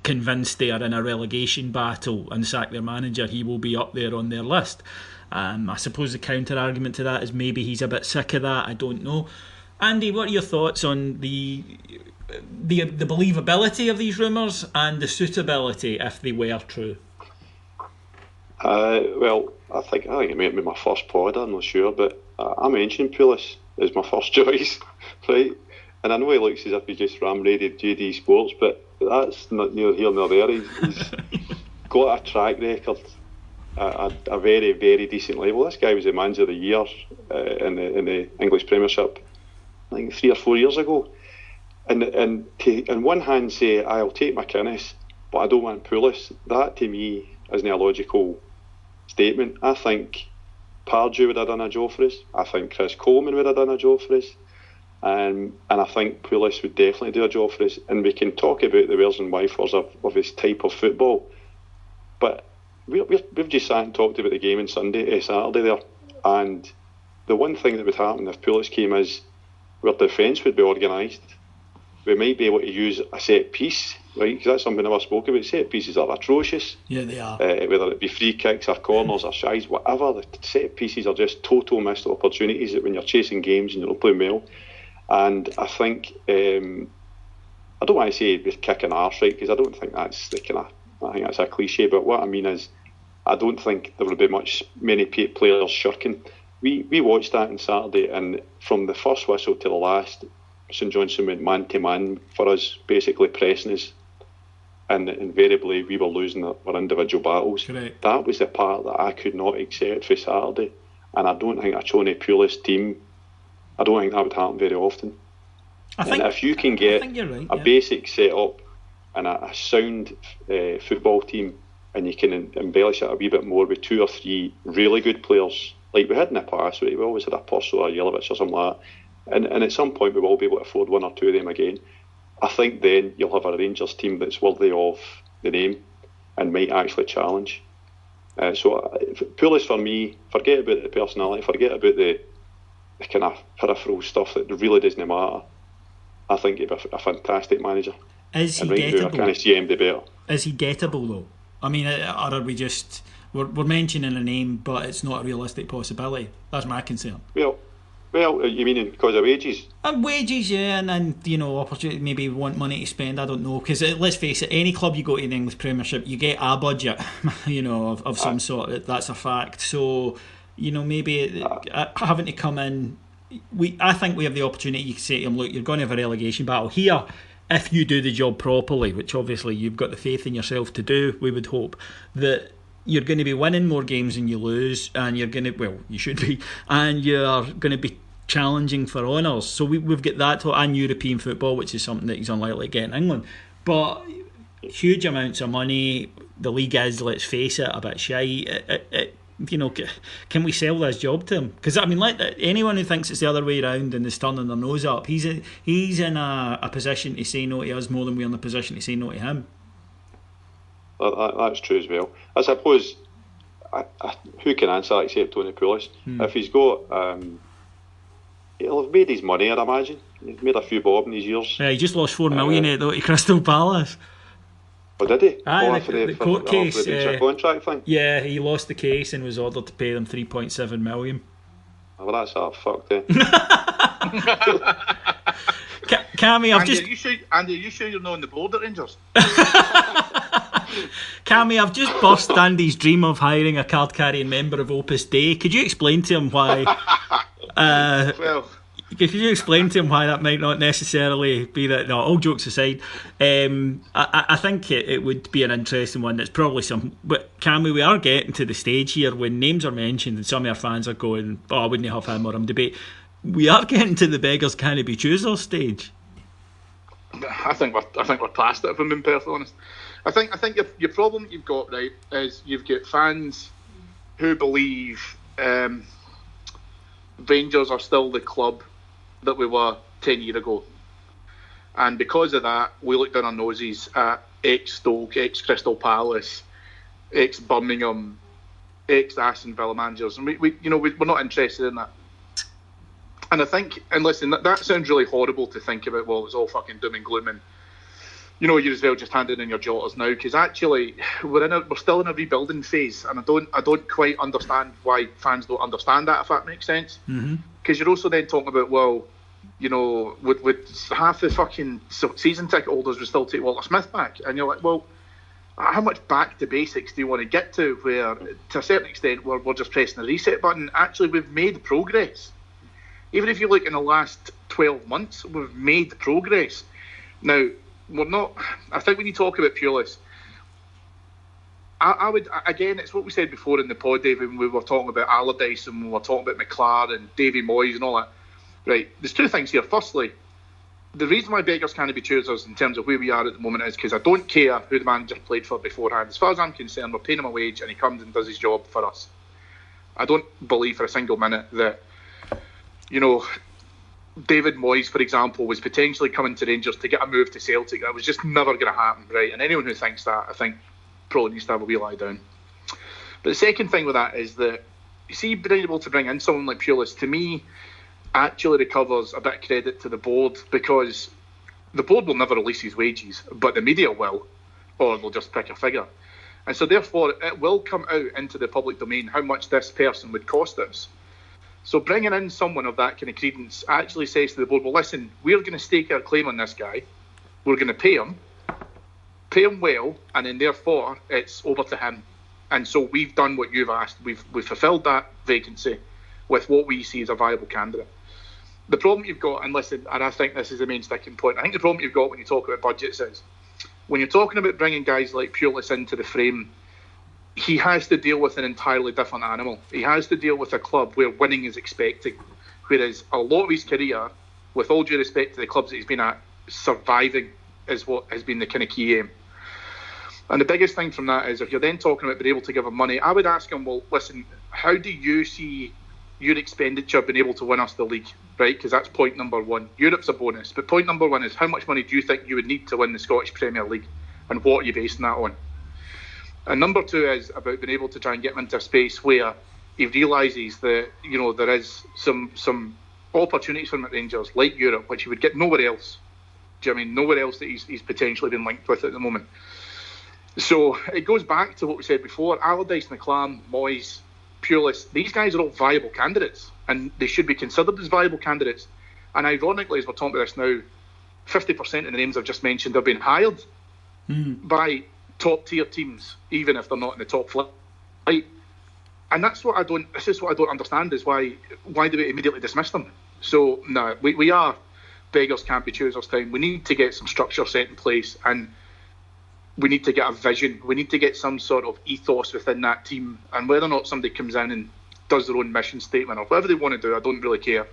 convinced they are in a relegation battle and sack their manager. He will be up there on their list. I suppose the counter argument to that is maybe he's a bit sick of that. I don't know. Andy, what are your thoughts on the believability of these rumours and the suitability if they were true? Well, I think it might be my first pod, I'm not sure, but I mentioned Pulis as my first choice, right? And I know he looks as if he just ram-raided JD Sports, but that's not neither here nor there. He's got a track record at a very, very decent level. This guy was the manager of the year in the English Premiership, I think 3 or 4 years ago. And to, on one hand, say, I'll take McInnes, but I don't want Pulis. That, to me, isn't a logical statement. I think Pardew would have done a job for us. I think Chris Coleman would have done a job for us. And I think Pulis would definitely do a job for us. And we can talk about the wheres and wherefores of his type of football. But we've just sat and talked about the game on Saturday there. And the one thing that would happen if Pulis came is our defence would be organised. We might be able to use a set piece, right? Because that's something I never spoke about. Set pieces are atrocious. Yeah, they are. Whether it be free kicks or corners or shies, whatever. The set pieces are just total missed opportunities when you're chasing games and you're not playing well. And I think, I don't want to say with kicking arse, right? Because I don't think that's the kind of, I think that's a cliche. But what I mean is, I don't think there would be many players shirking. We watched that on Saturday, and from the first whistle to the last, St Johnstone went man to man for us, basically pressing us, and invariably we were losing our individual battles. Correct. That was the part that I could not accept for Saturday, and I don't think a Tony Pulis team, I don't think that would happen very often. And if you can get a basic set-up and a sound football team, and you can embellish it a wee bit more with 2 or 3 really good players, like we had in the past, right? We always had a Purcell or a Yelovich or something like that. And at some point we will be able to afford 1 or 2 of them again. I think then you'll have a Rangers team that's worthy of the name and might actually challenge. So Pulis for me, forget about the personality, forget about the kind of peripheral stuff that really doesn't matter. I think he'd be a fantastic manager. Is he gettable? I can't see him do better. Is he gettable though? I mean, or are we just we're mentioning a name, but it's not a realistic possibility? That's my concern. Well, you mean because of wages? And wages, yeah, and opportunity. Maybe want money to spend. I don't know, because let's face it, any club you go to in the English Premiership, you get a budget, of some sort. That's a fact. So, maybe having to come in. I think we have the opportunity to say to him, look, you're going to have a relegation battle here. If you do the job properly, which obviously you've got the faith in yourself to do, we would hope that you're going to be winning more games than you lose, and you're going to, well, you should be, and you're going to be challenging for honours. So we've got that, and European football, which is something that he's unlikely to get in England. But huge amounts of money. The league is, let's face it, a bit shy. Can we sell this job to him? Because I mean, anyone who thinks it's the other way around and is turning their nose up, he's in a position to say no to us more than we're in a position to say no to him. That's true as well. I suppose who can answer that except Tony Pulis? If he's got, he'll have made his money, I'd imagine. He's made a few bob in these years. Yeah, he just lost $4 million though to Crystal Palace. Oh, did he? The court case. The contract thing? Yeah, he lost the case and was ordered to pay them $3.7 million. Oh, well, that's fucked, eh? Cammy, Andy, are you sure you're not on the board at Rangers? Cammy, I've just burst Andy's dream of hiring a card-carrying member of Opus Dei. Could you explain to him why... Could you explain to him why that might not necessarily be that? No, all jokes aside, I think it would be an interesting one. It's probably some. But Cammy, we are getting to the stage here when names are mentioned and some of our fans are going, "Oh, I wouldn't have him or him debate." We are getting to the beggars can't be choosers stage. I think we're past it. If I'm being perfectly honest, I think your problem you've got, right, is you've got fans who believe Rangers are still the club that we were 10 years ago, and because of that we look down our noses at ex-Stoke, ex-Crystal Palace, ex-Birmingham, ex-Aston Villa managers, and we're not interested in that. And I think, and listen, that sounds really horrible to think about, well, it's all fucking doom and gloom and you're as well just handing in your jotters now, because actually we're still in a rebuilding phase, and I don't quite understand why fans don't understand that, if that makes sense. Because you're also then talking about, well, with half the fucking season ticket holders would still take Walter Smith back, and you're like, well, how much back to basics do you want to get to, where to a certain extent we're just pressing the reset button? Actually, we've made progress. Even if you look in the last 12 months, we've made progress. Now, we're not. I think when you talk about Pulis, I would, again, it's what we said before in the pod, David, when we were talking about Allardyce and we were talking about McLaren and Davy Moyes and all that. Right, there's two things here. Firstly, the reason why beggars can't be choosers in terms of where we are at the moment is because I don't care who the manager played for beforehand. As far as I'm concerned, we're paying him a wage and he comes and does his job for us. I don't believe for a single minute that, David Moyes, for example, was potentially coming to Rangers to get a move to Celtic. That was just never going to happen, right? And anyone who thinks that, I think, probably needs to have a wee lie down. But the second thing with that is that, you see, being able to bring in someone like Pulis, to me, actually recovers a bit of credit to the board, because the board will never release his wages, but the media will, or they'll just pick a figure. And so therefore, it will come out into the public domain how much this person would cost us. So bringing in someone of that kind of credence actually says to the board, well, listen, we're going to stake our claim on this guy. We're going to pay him well, and then therefore it's over to him. And so we've done what you've asked. We've fulfilled that vacancy with what we see as a viable candidate. The problem you've got, and listen, and I think this is the main sticking point, I think the problem you've got when you talk about budgets is, when you're talking about bringing guys like Pulis into the frame, he has to deal with an entirely different animal. He has to deal with a club where winning is expected, whereas a lot of his career, with all due respect to the clubs that he's been at, surviving is what has been the kind of key aim. And the biggest thing from that is, if you're then talking about being able to give him money, I would ask him, well, listen, how do you see your expenditure being able to win us the league, right? Because that's point number one. Europe's a bonus, but point number one is, how much money do you think you would need to win the Scottish Premier League, and what are you basing that on? And number two is about being able to try and get him into a space where he realises that, there is some opportunities for him at Rangers, like Europe, which he would get nowhere else. Do you know what I mean? Nowhere else that he's potentially been linked with at the moment. So it goes back to what we said before. Allardyce, McLaren, Moyes, Pulis, these guys are all viable candidates, and they should be considered as viable candidates. And ironically, as we're talking about this now, 50% of the names I've just mentioned have been hired by top tier teams, even if they're not in the top flight. And this is what I don't understand, is why do we immediately dismiss them? So no, we are beggars can't be choosers time. We need to get some structure set in place, and we need to get a vision. We need to get some sort of ethos within that team, and whether or not somebody comes in and does their own mission statement or whatever they want to do, I don't really care.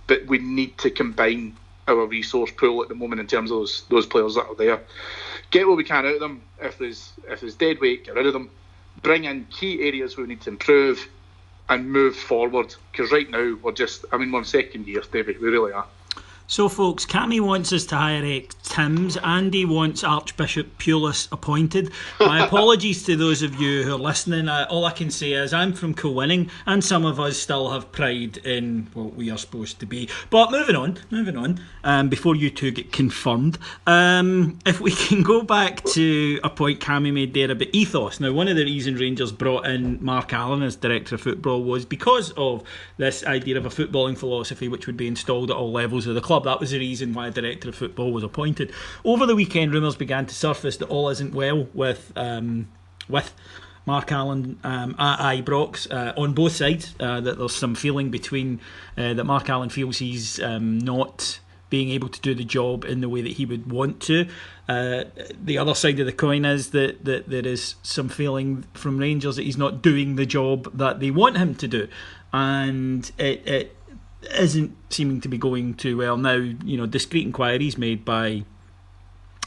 But we need to combine our resource pool at the moment in terms of those players that are there. Get what we can out of them. If there's dead weight, get rid of them. Bring in key areas where we need to improve and move forward. Because right now we're in second year, David. We really are. So, folks, Cammy wants us to hire ex-Tims. Andy wants Archbishop Pulis appointed. My apologies to those of you who are listening. All I can say is I'm from co-winning, and some of us still have pride in what we are supposed to be. But moving on, before you two get confirmed, if we can go back to a point Cammy made there about ethos. Now, one of the reasons Rangers brought in Mark Allen as director of football was because of this idea of a footballing philosophy which would be installed at all levels of the club. club. That was the reason why a director of football was appointed. Over the weekend, rumours began to surface that all isn't well with Mark Allen at Ibrox on both sides. That there's some feeling between that Mark Allen feels he's not being able to do the job in the way that he would want to. The other side of the coin is that there is some feeling from Rangers that he's not doing the job that they want him to do, and it isn't seeming to be going too well now. Discreet inquiries made by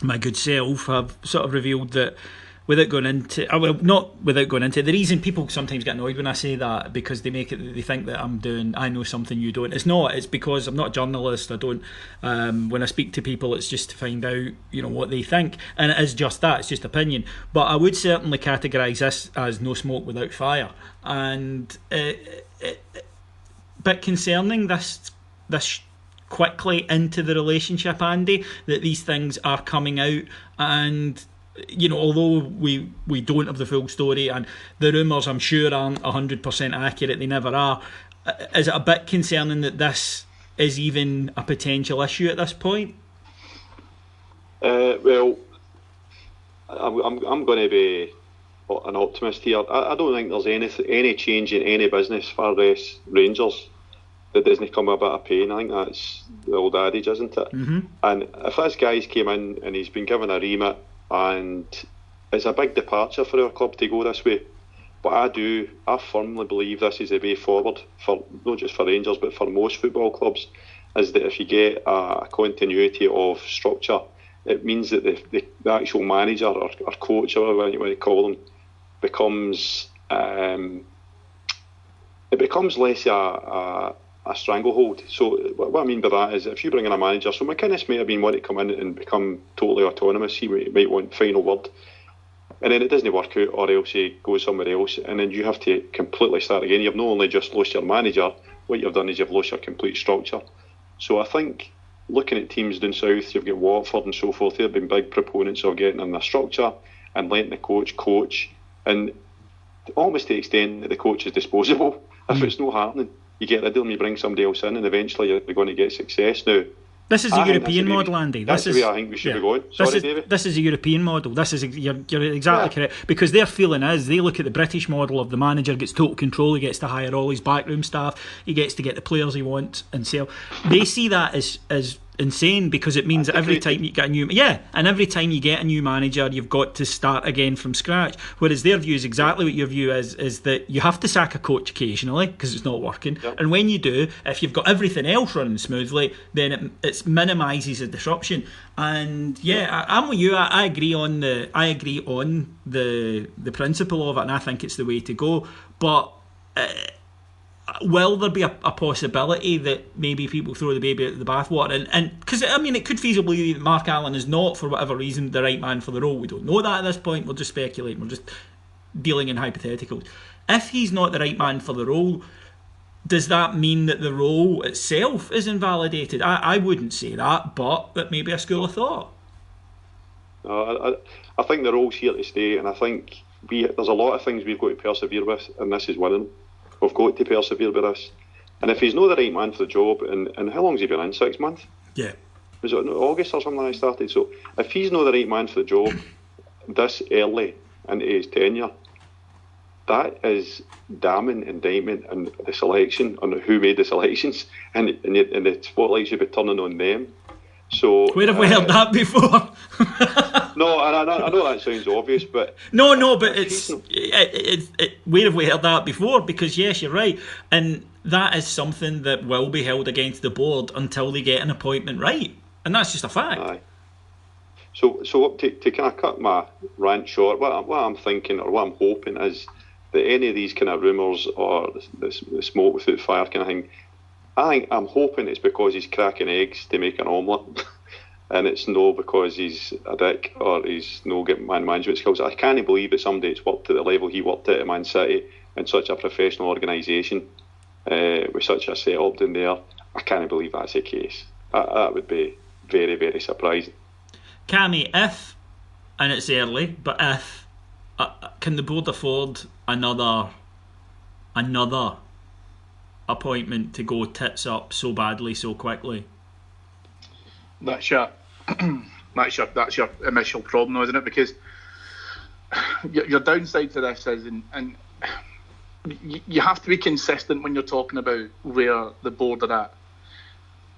my good self have sort of revealed that, the reason people sometimes get annoyed when I say that, because they think that I know something you don't. It's not. It's because I'm not a journalist. I don't. When I speak to people, it's just to find out, what they think, and it is just that. It's just opinion. But I would certainly categorise this as no smoke without fire, and bit concerning this quickly into the relationship, Andy, that these things are coming out. And although we don't have the full story, and the rumours I'm sure aren't 100% accurate, they never are, is it a bit concerning that this is even a potential issue at this point? Well, I'm going to be an optimist here. I don't think there's any change in any business far less Rangers that doesn't come a bit of pain. I think that's the old adage, isn't it? Mm-hmm. And if this guy's came in and he's been given a remit, and it's a big departure for our club to go this way, but I firmly believe this is the way forward, for not just for Rangers but for most football clubs, is that if you get a continuity of structure, it means that the actual manager or coach, or whatever you want to call them, becomes less a stranglehold. So what I mean by that is, if you bring in a manager, so McInnes may have been wanting to come in and become totally autonomous, he might want final word, and then it doesn't work out, or else he goes somewhere else, and then you have to completely start again. You've not only just lost your manager, what you've done is you've lost your complete structure. So I think, looking at teams down south, you've got Watford and so forth, they've been big proponents of getting in their structure and letting the coach, and almost to the extent that the coach is disposable. If it's not happening, you get rid of them, you bring somebody else in, and eventually you're going to get success. Now, this is a European model, Andy. That's the way I think we should be going. David. This is a European model. You're exactly correct. Because their feeling is, they look at the British model of the manager gets total control, he gets to hire all his backroom staff, he gets to get the players he wants and sell. They see that as insane, because it means that every time you get every time you get a new manager, you've got to start again from scratch. Whereas their view is exactly what your view is that you have to sack a coach occasionally because it's not working. Yep. And when you do, if you've got everything else running smoothly, then it minimises the disruption. And I'm with you. I agree on the principle of it, and I think it's the way to go. But will there be a possibility that maybe people throw the baby out of the bathwater? And because, it could feasibly be that Mark Allen is not, for whatever reason, the right man for the role. We don't know that at this point. We're just speculating. We're just dealing in hypotheticals. If he's not the right man for the role, does that mean that the role itself is invalidated? I wouldn't say that, but it may be a school of thought. No, I think the role's here to stay, and I think there's a lot of things we've got to persevere with, and this is one of them. We've got to persevere with this. And if he's not the right man for the job, and how long's he been in? 6 months? Yeah. Was it August or something I started? So if he's not the right man for the job this early into his tenure, that is damning indictment on the selection, on who made the selections, and the spotlight should be turning on them. So where have we heard that before? No, and I know that sounds obvious, but no, but it's where have we heard that before? Because yes, you're right, and that is something that will be held against the board until they get an appointment right, and that's just a fact. Aye. So to kind of cut my rant short, what I'm thinking, or what I'm hoping, is that any of these kind of rumours or the smoke without fire kind of thing, I'm hoping it's because he's cracking eggs to make an omelette. And it's no because he's a dick or he's no getting man management skills. I can't believe that somebody that's worked at the level he worked at Man City in such a professional organisation with such a setup in there. I can't believe that's the case. That would be very, very surprising. Cammy, if, and it's early, but if, can the board afford another appointment to go tits up so badly so quickly? That's your that's your initial problem, though, isn't it? Because your downside to this is, and you have to be consistent when you're talking about where the board are at.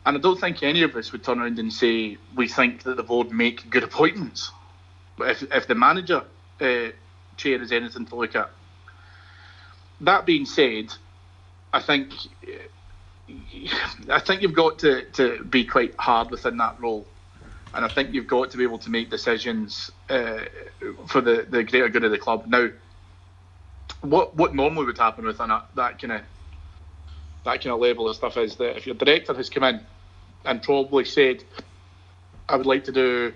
And I don't think any of us would turn around and say we think that the board make good appointments. But if the manager chair is anything to look at. That being said, I think you've got to be quite hard within that role. And I think you've got to be able to make decisions for the greater good of the club. Now, what normally would happen with that kind of level of stuff is that if your director has come in and probably said, I would like to do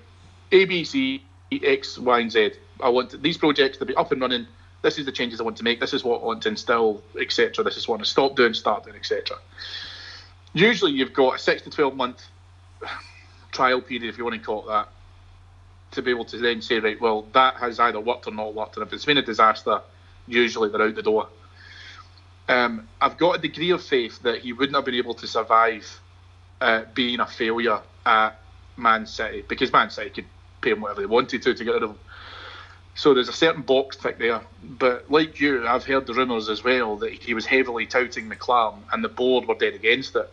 A, B, C, X, Y, and Z. I want these projects to be up and running. This is the changes I want to make. This is what I want to instill, etc. This is what I want to stop doing, start doing, etc. Usually you've got a 6 to 12 month trial period, if you want to call it that, to be able to then say, right, well, that has either worked or not worked. And if it's been a disaster, usually they're out the door. I've got a degree of faith that he wouldn't have been able to survive being a failure at Man City, because Man City could pay him whatever they wanted to get rid of him. So there's a certain box tick there. But like you, I've heard the rumours as well that he was heavily touting McLaren and the board were dead against it.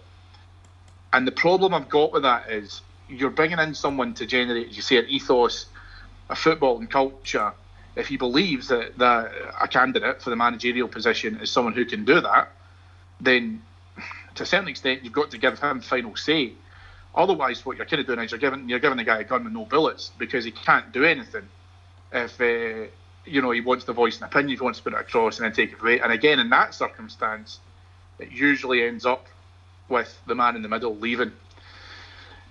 And the problem I've got with that is you're bringing in someone to generate, as you say, an ethos, a football and culture. If he believes that a candidate for the managerial position is someone who can do that, then to a certain extent you've got to give him final say. Otherwise, what you're kind of doing is you're giving the guy a gun with no bullets, because he can't do anything if he wants to voice an opinion, if he wants to put it across and then take it away. And again, in that circumstance, it usually ends up with the man in the middle leaving.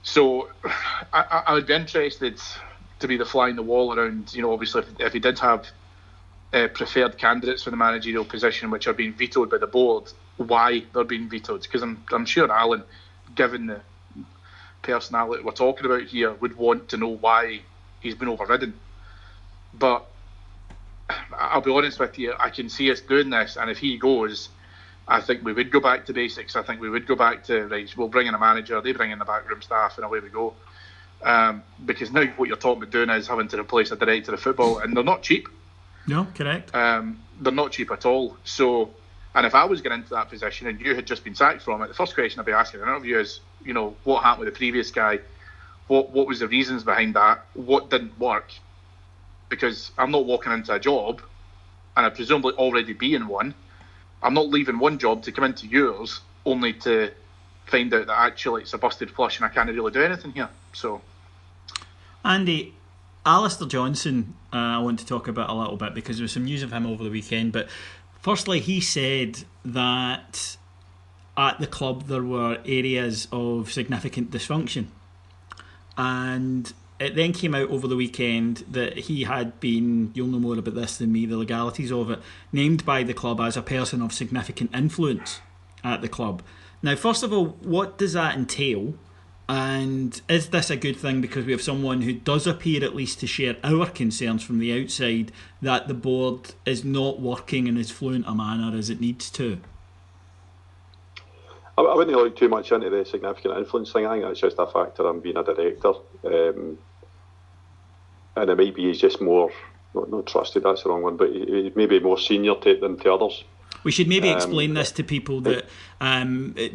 So I would be interested to be the fly in the wall around, obviously if he did have preferred candidates for the managerial position which are being vetoed by the board, why they're being vetoed. Because I'm sure Alan, given the personality we're talking about here, would want to know why he's been overridden. But I'll be honest with you, I can see us doing this, and if he goes, I think we would go back to basics. I think we would go back to, right, we'll bring in a manager, they bring in the backroom staff, and away we go. Because now what you're talking about doing is having to replace a director of football, and they're not cheap. No, correct. They're not cheap at all. So, and if I was getting into that position and you had just been sacked from it, the first question I'd be asking in an interview is, what happened with the previous guy? What was the reasons behind that? What didn't work? Because I'm not walking into a job, and I'd presumably already be in one. I'm not leaving one job to come into yours only to find out that actually it's a busted flush and I can't really do anything here. So, Andy, Alistair Johnson, I want to talk about a little bit because there was some news of him over the weekend. But firstly, he said that at the club there were areas of significant dysfunction, and it then came out over the weekend that he had been, you'll know more about this than me, the legalities of it, named by the club as a person of significant influence at the club. Now, first of all, what does that entail? And is this a good thing because we have someone who does appear at least to share our concerns from the outside that the board is not working in as fluent a manner as it needs to? I wouldn't look too much into the significant influence thing. I think that's just a factor of being a director. And it might be he's just more, not trusted, that's the wrong one, but he maybe more senior than to others. We should maybe explain this to people that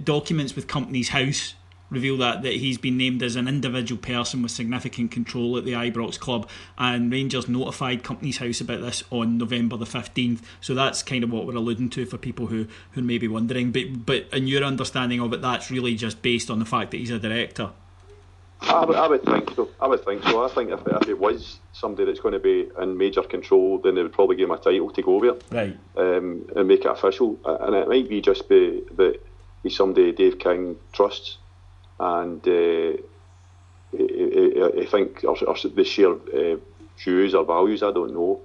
documents with Companies House reveal that he's been named as an individual person with significant control at the Ibrox club, and Rangers notified Companies House about this on November the 15th. So that's kind of what we're alluding to for people who may be wondering. But in your understanding of it, that's really just based on the fact that he's a director. I would think so. I think if it was somebody that's going to be in major control, then they would probably give him a title to go with it, right? And make it official. And it might be just be that he's somebody Dave King trusts, and I think they share views or values. I don't know.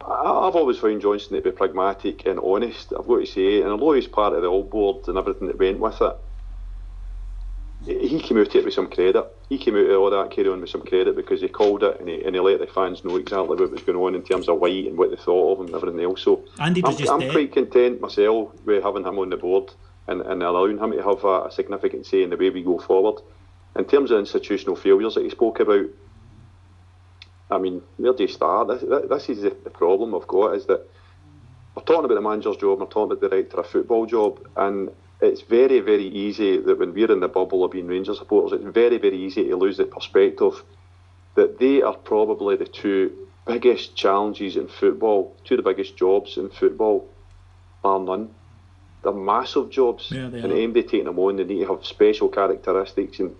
I've always found Johnstone to be pragmatic and honest, I've got to say, and although he's part of the All Board and everything that went with it, he came out of it with some credit. He came out of all that carry on with some credit because he called it and he let the fans know exactly what was going on in terms of White and what they thought of him and everything else. So I'm quite content myself with having him on the board and allowing him to have a significant say in the way we go forward. in terms of institutional failures that he spoke about, I mean, where do you start? This is the problem I've got, is that we're talking about the manager's job, we're talking about the director of football job, and it's very, very easy that when we're in the bubble of being Rangers supporters, it's very, very easy to lose the perspective that they are probably the two biggest challenges in football, two of the biggest jobs in football, bar none. They're massive jobs, and anybody taking them on, they need to have special characteristics and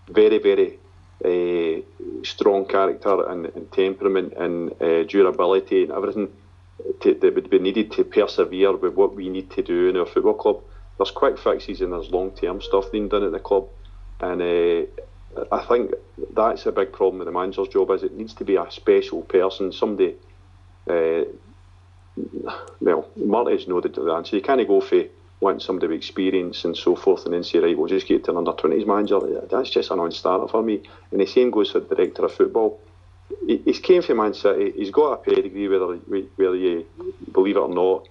very, very strong character and temperament and durability and everything that would be needed to persevere with what we need to do in our football club. There's quick fixes and there's long-term stuff being done at the club, and I think that's a big problem with the manager's job, is it needs to be a special person, somebody. Well, Marty's know the answer. You can't go for want somebody with experience and so forth and then say, right, we'll just get to an under-20s manager. That's just a non-starter for me. And the same goes for the director of football. He's came from Man City. He's got a pedigree, whether you believe it or not.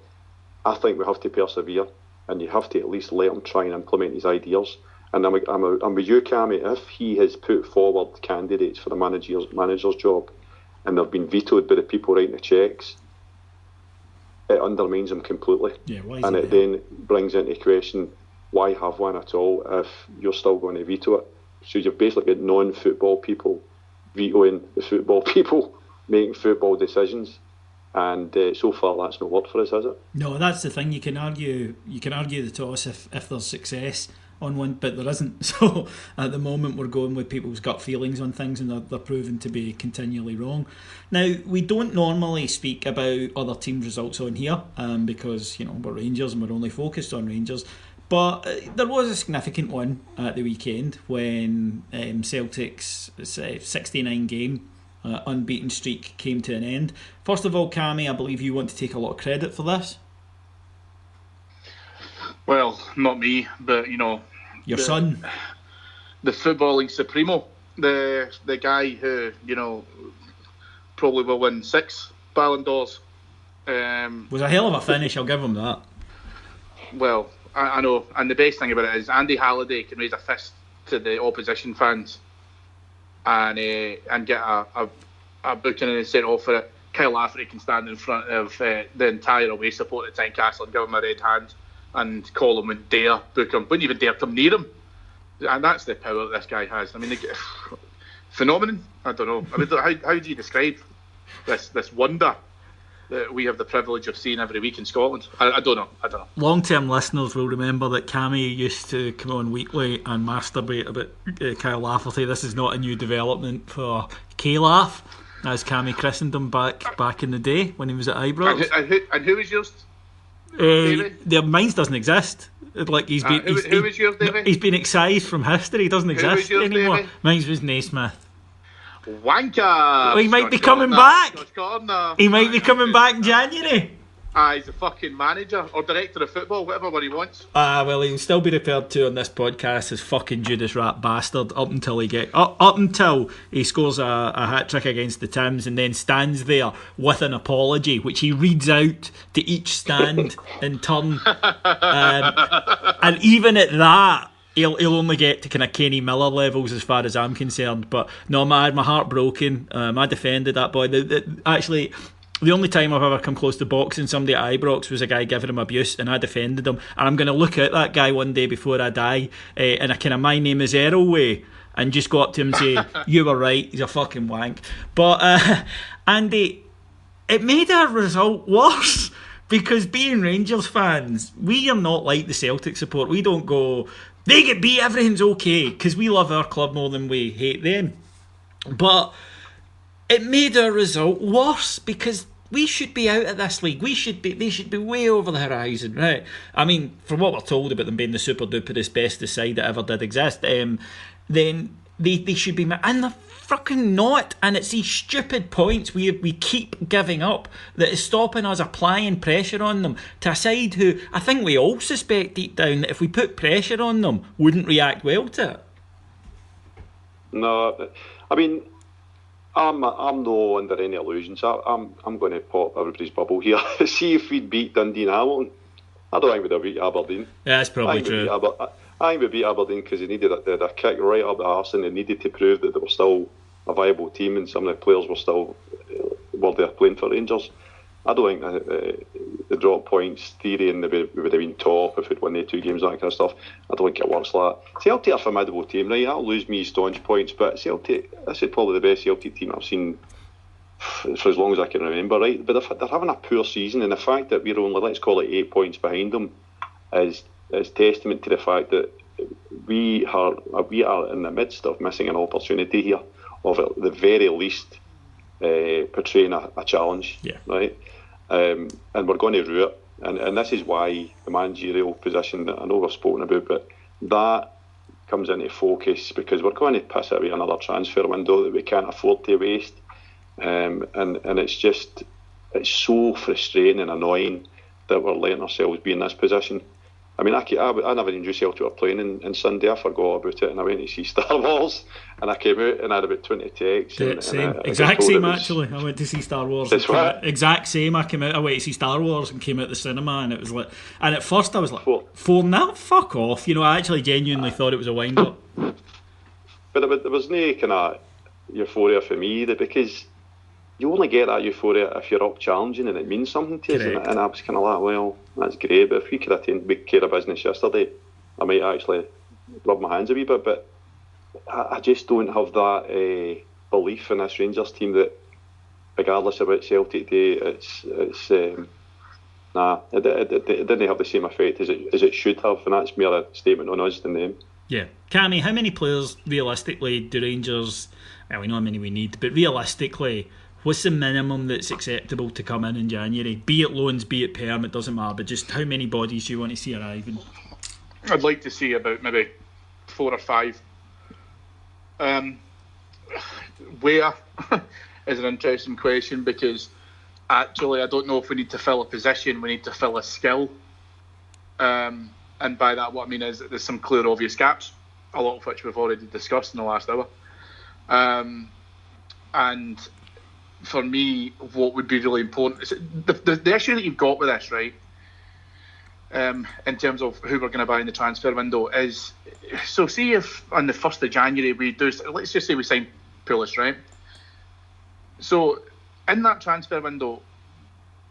I think we have to persevere, and you have to at least let him try and implement his ideas. And I'm with you, Cammy. If he has put forward candidates for the manager's job and they've been vetoed by the people writing the cheques, it undermines him completely. Yeah, and it then brings into question, why have one at all if you're still going to veto it? So you've basically got non-football people vetoing the football people making football decisions, and so far that's not worked for us, has it? No, that's the thing. You can argue the toss if there's success on one, but there isn't. So at the moment we're going with people's gut feelings on things, and they're proven to be continually wrong. Now, we don't normally speak about other teams' results on here because we're Rangers and we're only focused on Rangers, but there was a significant one at the weekend when Celtic's 69 game unbeaten streak came to an end. First of all, Cammy, I believe you want to take a lot of credit for this. Well, not me, but your son, the footballing supremo, the guy who probably will win 6 Ballon d'Ors. Was a hell of a finish, I'll give him that. Well, I know, and the best thing about it is Andy Halliday can raise a fist to the opposition fans and get a booking and sent off for it. Kyle Lafferty can stand in front of the entire away support at Tynecastle and give him a red hand, and Colin wouldn't dare book him, wouldn't even dare come near him. And that's the power that this guy has. I mean, phenomenon. I don't know. I mean, how do you describe this wonder that we have the privilege of seeing every week in Scotland? I don't know. Long-term listeners will remember that Cammy used to come on weekly and masturbate about Kyle Lafferty. This is not a new development for K-Laugh, as Cammy christened him back in the day when he was at Ibrox. And who was yours? Mine doesn't exist. Like he's been. Who was yours, Davey? He's been excised from history. He doesn't exist anymore. Davey? Mine was Naismith. Wanker! Well, he might be coming back. He might be coming back in January. He's a fucking manager or director of football, whatever one he wants. Well, he'll still be referred to on this podcast as fucking Judas Rat bastard up until he scores a hat trick against the Tims and then stands there with an apology, which he reads out to each stand in turn. And even at that, he'll only get to kind of Kenny Miller levels as far as I'm concerned. But no, my heart broken. I defended that boy. Actually, the only time I've ever come close to boxing somebody at Ibrox was a guy giving him abuse, and I defended him. And I'm going to look at that guy one day before I die in a kind of my name is Errol way, and just go up to him and say, you were right, he's a fucking wank. But Andy, it made our result worse, because being Rangers fans, we are not like the Celtic support. We don't go, they get beat, everything's okay, because we love our club more than we hate them. But it made our result worse, because we should be out of this league. They should be way over the horizon, right? I mean, from what we're told about them being the super duperest bestest side that ever did exist, then they should be, and they're fucking not. And it's these stupid points we keep giving up that is stopping us applying pressure on them to a side who I think we all suspect deep down that if we put pressure on them, wouldn't react well to it. No, I mean, I'm no under any illusions. I'm going to pop everybody's bubble here. See if we'd beat Dundee and Hamilton. I don't think we'd have beat Aberdeen. Yeah, that's probably true. I think we beat Aberdeen because they needed a kick right up the arse, and they needed to prove that they were still a viable team, and some of the players were still worthy of playing for Rangers. I don't think the drop points theory and we would have been top if we'd won the 2 games, that kind of stuff. I don't think it works like that. Celtic are a formidable team, right? That'll lose me staunch points, but Celtic, this is probably the best Celtic team I've seen for as long as I can remember, right? But they're having a poor season, and the fact that we're only, let's call it 8 points behind them, is testament to the fact that we are in the midst of missing an opportunity here of at the very least portraying a challenge, right? And we're going to rue it, and this is why the managerial position that I know we've spoken about, but that comes into focus because we're going to piss away another transfer window that we can't afford to waste, and it's so frustrating and annoying that we're letting ourselves be in this position. I mean, I never knew Celtic were playing in Sunday. I forgot about it, and I went to see Star Wars, and I came out and I had about 20 texts. Same. Exact same, actually. I went to see Star Wars. Exact same. I came out. I went to see Star Wars and came out the cinema, and it was like. And at first I was like, 4-0? Fuck off. You know, I actually genuinely thought it was a wind up. But there was no kind of euphoria for me either, because you only get that euphoria if you're up challenging and it means something to you. And I was kind of like, well, that's great, but if we could have taken big care of business yesterday, I might actually rub my hands a wee bit. But I just don't have that belief in this Rangers team that, regardless of what Celtic do, it didn't have the same effect as it should have, and that's more a statement on us than them. Yeah. Cammy, how many players realistically do Rangers, well, we know how many we need, but realistically, what's the minimum that's acceptable to come in January? Be it loans, be it perm, it doesn't matter, but just how many bodies do you want to see arriving? I'd like to see about maybe 4 or 5. Where is an interesting question, because actually I don't know if we need to fill a position, we need to fill a skill. And by that what I mean is that there's some clear obvious gaps, a lot of which we've already discussed in the last hour. And for me, what would be really important is the issue that you've got with this, right? In terms of who we're going to buy in the transfer window is, so see if on the 1st of January we do, let's just say we sign Pulis, right? So in that transfer window,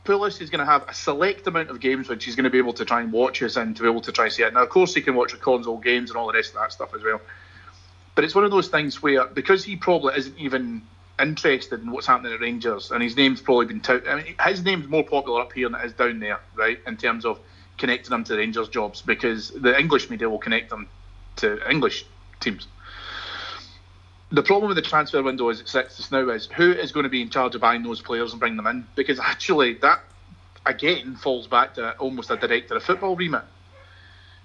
Pulis is going to have a select amount of games which he's going to be able to try and watch us and to be able to try and see it. Now, of course, he can watch recordings of all games and all the rest of that stuff as well. But it's one of those things where, because he probably isn't even interested in what's happening at Rangers, and his name's probably been his name's more popular up here than it is down there, right, in terms of connecting him to the Rangers jobs, because the English media will connect them to English teams. The problem with the transfer window as it sits just now is who is going to be in charge of buying those players and bring them in, because actually that again falls back to almost a director of football remit.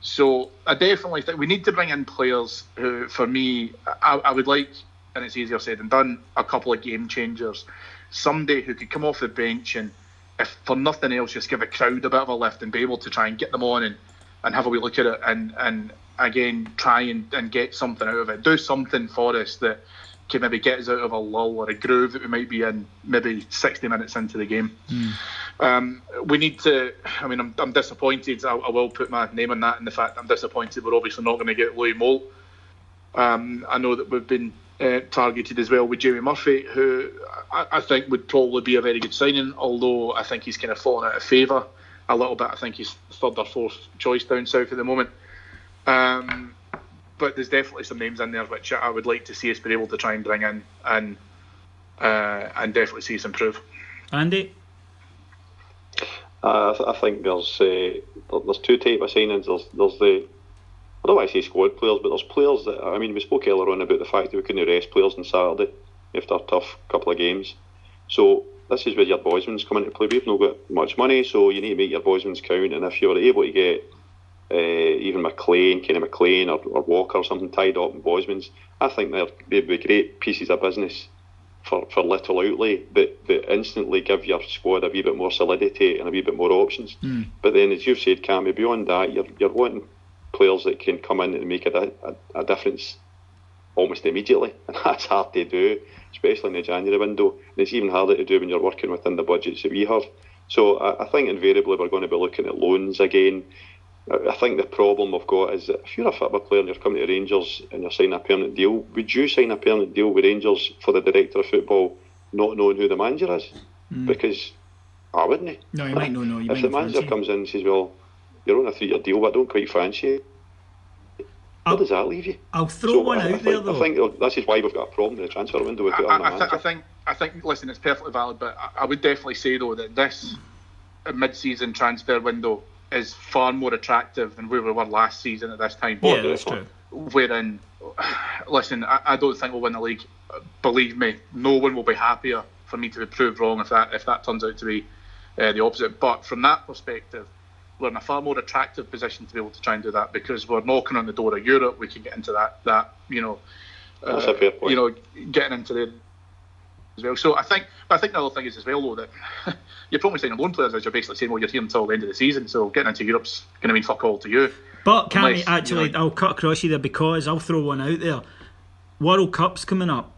So I definitely think we need to bring in players who, for me, I would like, and it's easier said than done, a couple of game changers. Somebody who could come off the bench and, if for nothing else, just give a crowd a bit of a lift and be able to try and get them on and have a wee look at it and again try and get something out of it. Do something for us that can maybe get us out of a lull or a groove that we might be in maybe 60 minutes into the game. We need to, I mean, I'm disappointed. I will put my name on that, in the fact I'm disappointed we're obviously not going to get Louis Moult. I know that we've been targeted as well with Jamie Murphy, who I think would probably be a very good signing, although I think he's kind of fallen out of favour a little bit. I think he's 3rd or 4th choice down south at the moment. But there's definitely some names in there which I would like to see us be able to try and bring in and definitely see us improve. Andy? I think there's 2 types of signings. There's the, I don't want to say squad players, but there's players that, I mean, we spoke earlier on about the fact that we couldn't rest players on Saturday after a tough couple of games. So this is where your Boysman's come into play. We've not got much money, so you need to make your Boysman's count. And if you're able to get even Kenny McLean or Walker or something tied up in Boysman's, I think they'd be great pieces of business for little outlay, but instantly give your squad a wee bit more solidity and a wee bit more options. But then, as you've said, Cammy, beyond that, you're wanting players that can come in and make a difference almost immediately, and that's hard to do, especially in the January window, and it's even harder to do when you're working within the budgets that we have. So I think invariably we're going to be looking at loans again. I think the problem we've got is that if you're a football player and you're coming to Rangers and you're signing a permanent deal, would you sign a permanent deal with Rangers for the director of football not knowing who the manager is? Because I wouldn't. No, you might not know. If the manager comes in and says, well, you're on a 3-year deal, but I don't quite fancy you, where does that leave you? I'll throw one out there, though. I think this is why we've got a problem in the transfer window with I think, listen, it's perfectly valid, but I would definitely say, though, that this mid-season transfer window is far more attractive than where we were last season at this time. Yeah, that's true. Wherein, listen, I don't think we'll win the league. Believe me, no one will be happier for me to be proved wrong if that turns out to be the opposite. But from that perspective, we're in a far more attractive position to be able to try and do that, because we're knocking on the door of Europe. We can get into that that's a fair point. Getting into there as well. So I think the other thing is as well, though, that you're probably saying loan players, as you're basically saying, well, you're here until the end of the season, so getting into Europe's going to mean fuck all to you. But Cammy, actually, I'll cut across you there, because I'll throw one out there. World Cup's coming up,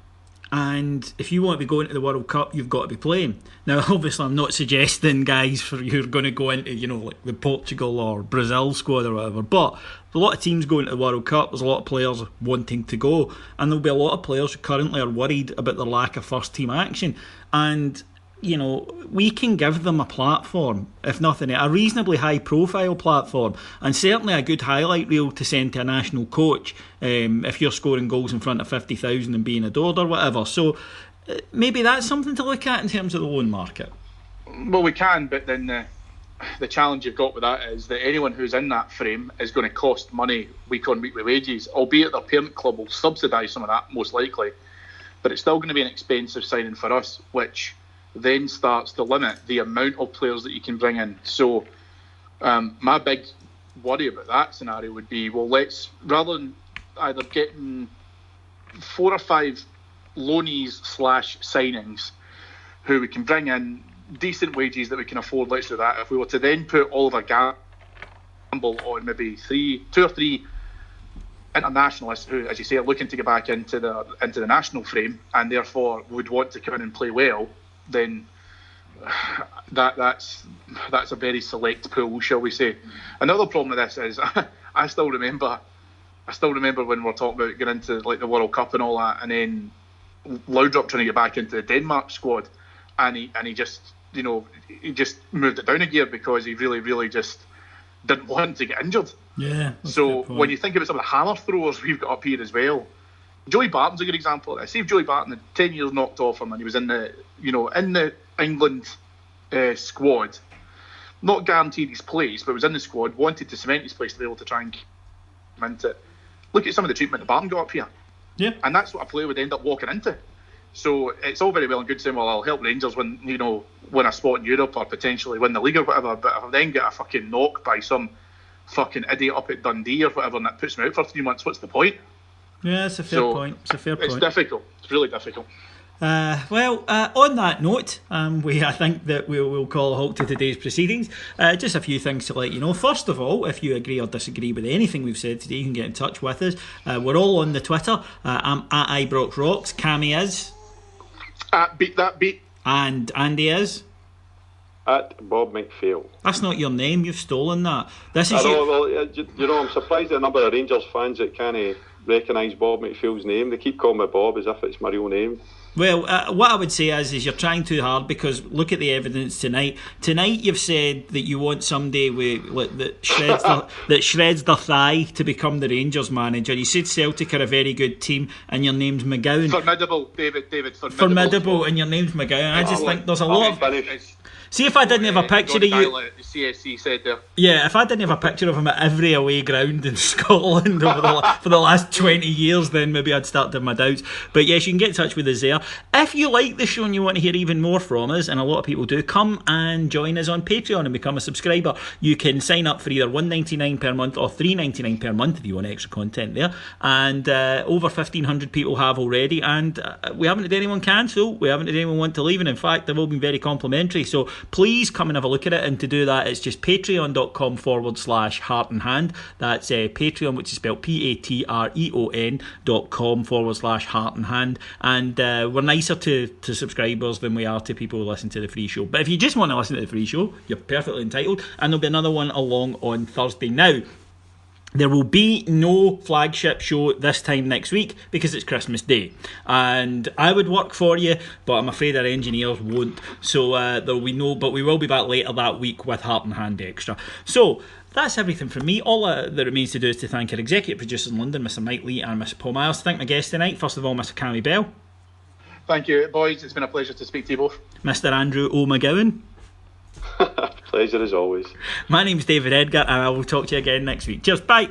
and if you want to be going to the World Cup, you've got to be playing. Now, obviously, I'm not suggesting, guys, for you're going to go into, like the Portugal or Brazil squad or whatever, but there's a lot of teams going to the World Cup. There's a lot of players wanting to go, and there'll be a lot of players who currently are worried about their lack of first team action. And we can give them a platform, if nothing, a reasonably high profile platform, and certainly a good highlight reel to send to a national coach if you're scoring goals in front of 50,000 and being adored or whatever. So maybe that's something to look at in terms of the loan market. Well, we can, but then the challenge you've got with that is that anyone who's in that frame is going to cost money week on week with wages, albeit their parent club will subsidise some of that, most likely, but it's still going to be an expensive signing for us, which then starts to limit the amount of players that you can bring in. So my big worry about that scenario would be, well, let's, rather than either getting 4 or 5 loanees / signings who we can bring in decent wages that we can afford, let's do that. If we were to then put all of our gamble on maybe 2 or 3 internationalists who, as you say, are looking to get back into the national frame and therefore would want to come in and play well, then that's a very select pool, shall we say. Another problem with this is I still remember when we're talking about getting into like the World Cup and all that, and then Laudrup trying to get back into the Denmark squad, and he just moved it down a gear because he really just didn't want to get injured. Yeah. So when you think about some of the hammer throwers we've got up here as well, Joey Barton's a good example of this. See if Joey Barton had 10 years knocked off him and he was in the England squad, not guaranteed his place, but was in the squad, wanted to cement his place to be able to try and come into it. Look at some of the treatment that Barton got up here. Yeah. And that's what a player would end up walking into. So it's all very well and good saying, well, I'll help Rangers win a spot in Europe or potentially win the league or whatever, but if I then get a fucking knock by some fucking idiot up at Dundee or whatever and that puts me out for 3 months, what's the point? Yeah, it's a fair point. It's difficult. It's really difficult. On that note, I think that we'll call a halt to today's proceedings. Just a few things to let you know. First of all, if you agree or disagree with anything we've said today, you can get in touch with us. We're all on the Twitter. I'm at IbroxRocks. Cammy is at Beat That Beat. And Andy is at Bob McPhail. That's not your name. You've stolen that. This is I'm surprised at the number of Rangers fans that can't recognise Bob McPhail's name. They keep calling me Bob as if it's my real name. Well, what I would say is you're trying too hard, because look at the evidence tonight. Tonight you've said that you want somebody that shreds their thigh to become the Rangers manager. You said Celtic are a very good team and your name's McGowan. Formidable, David, Formidable, and your name's McGowan. I just think there's a lot of... See, if I didn't have a picture of you... CSC said there. Yeah, if I didn't have a picture of him at every away ground in Scotland for the last 20 years, then maybe I'd start to have my doubts. But yes, you can get in touch with us there. If you like the show and you want to hear even more from us, and a lot of people do, come and join us on Patreon and become a subscriber. You can sign up for either $1.99 per month or $3.99 per month if you want extra content there. And over 1,500 people have already, and we haven't had anyone cancel. We haven't had anyone want to leave, and in fact, they've all been very complimentary. So please come and have a look at it, and to do that, it's just patreon.com/heart and hand. That's Patreon, which is spelled Patreon.com/heart and hand. And we're nicer to subscribers than we are to people who listen to the free show. But if you just want to listen to the free show, you're perfectly entitled, and there'll be another one along on Thursday. Now, there will be no flagship show this time next week because it's Christmas Day, and I would work for you, but I'm afraid our engineers won't. So there will be no, but we will be back later that week with Heart and Hand Extra. So that's everything from me. All that remains to do is to thank our executive producers in London, Mr. Mike Lee and Mr. Paul Myers. Thank my guests tonight. First of all, Mr. Cammy Bell. Thank you, boys. It's been a pleasure to speak to you both. Mr. Andrew O'McGowan. Pleasure as always. My name's David Edgar, and I will talk to you again next week. Cheers, bye.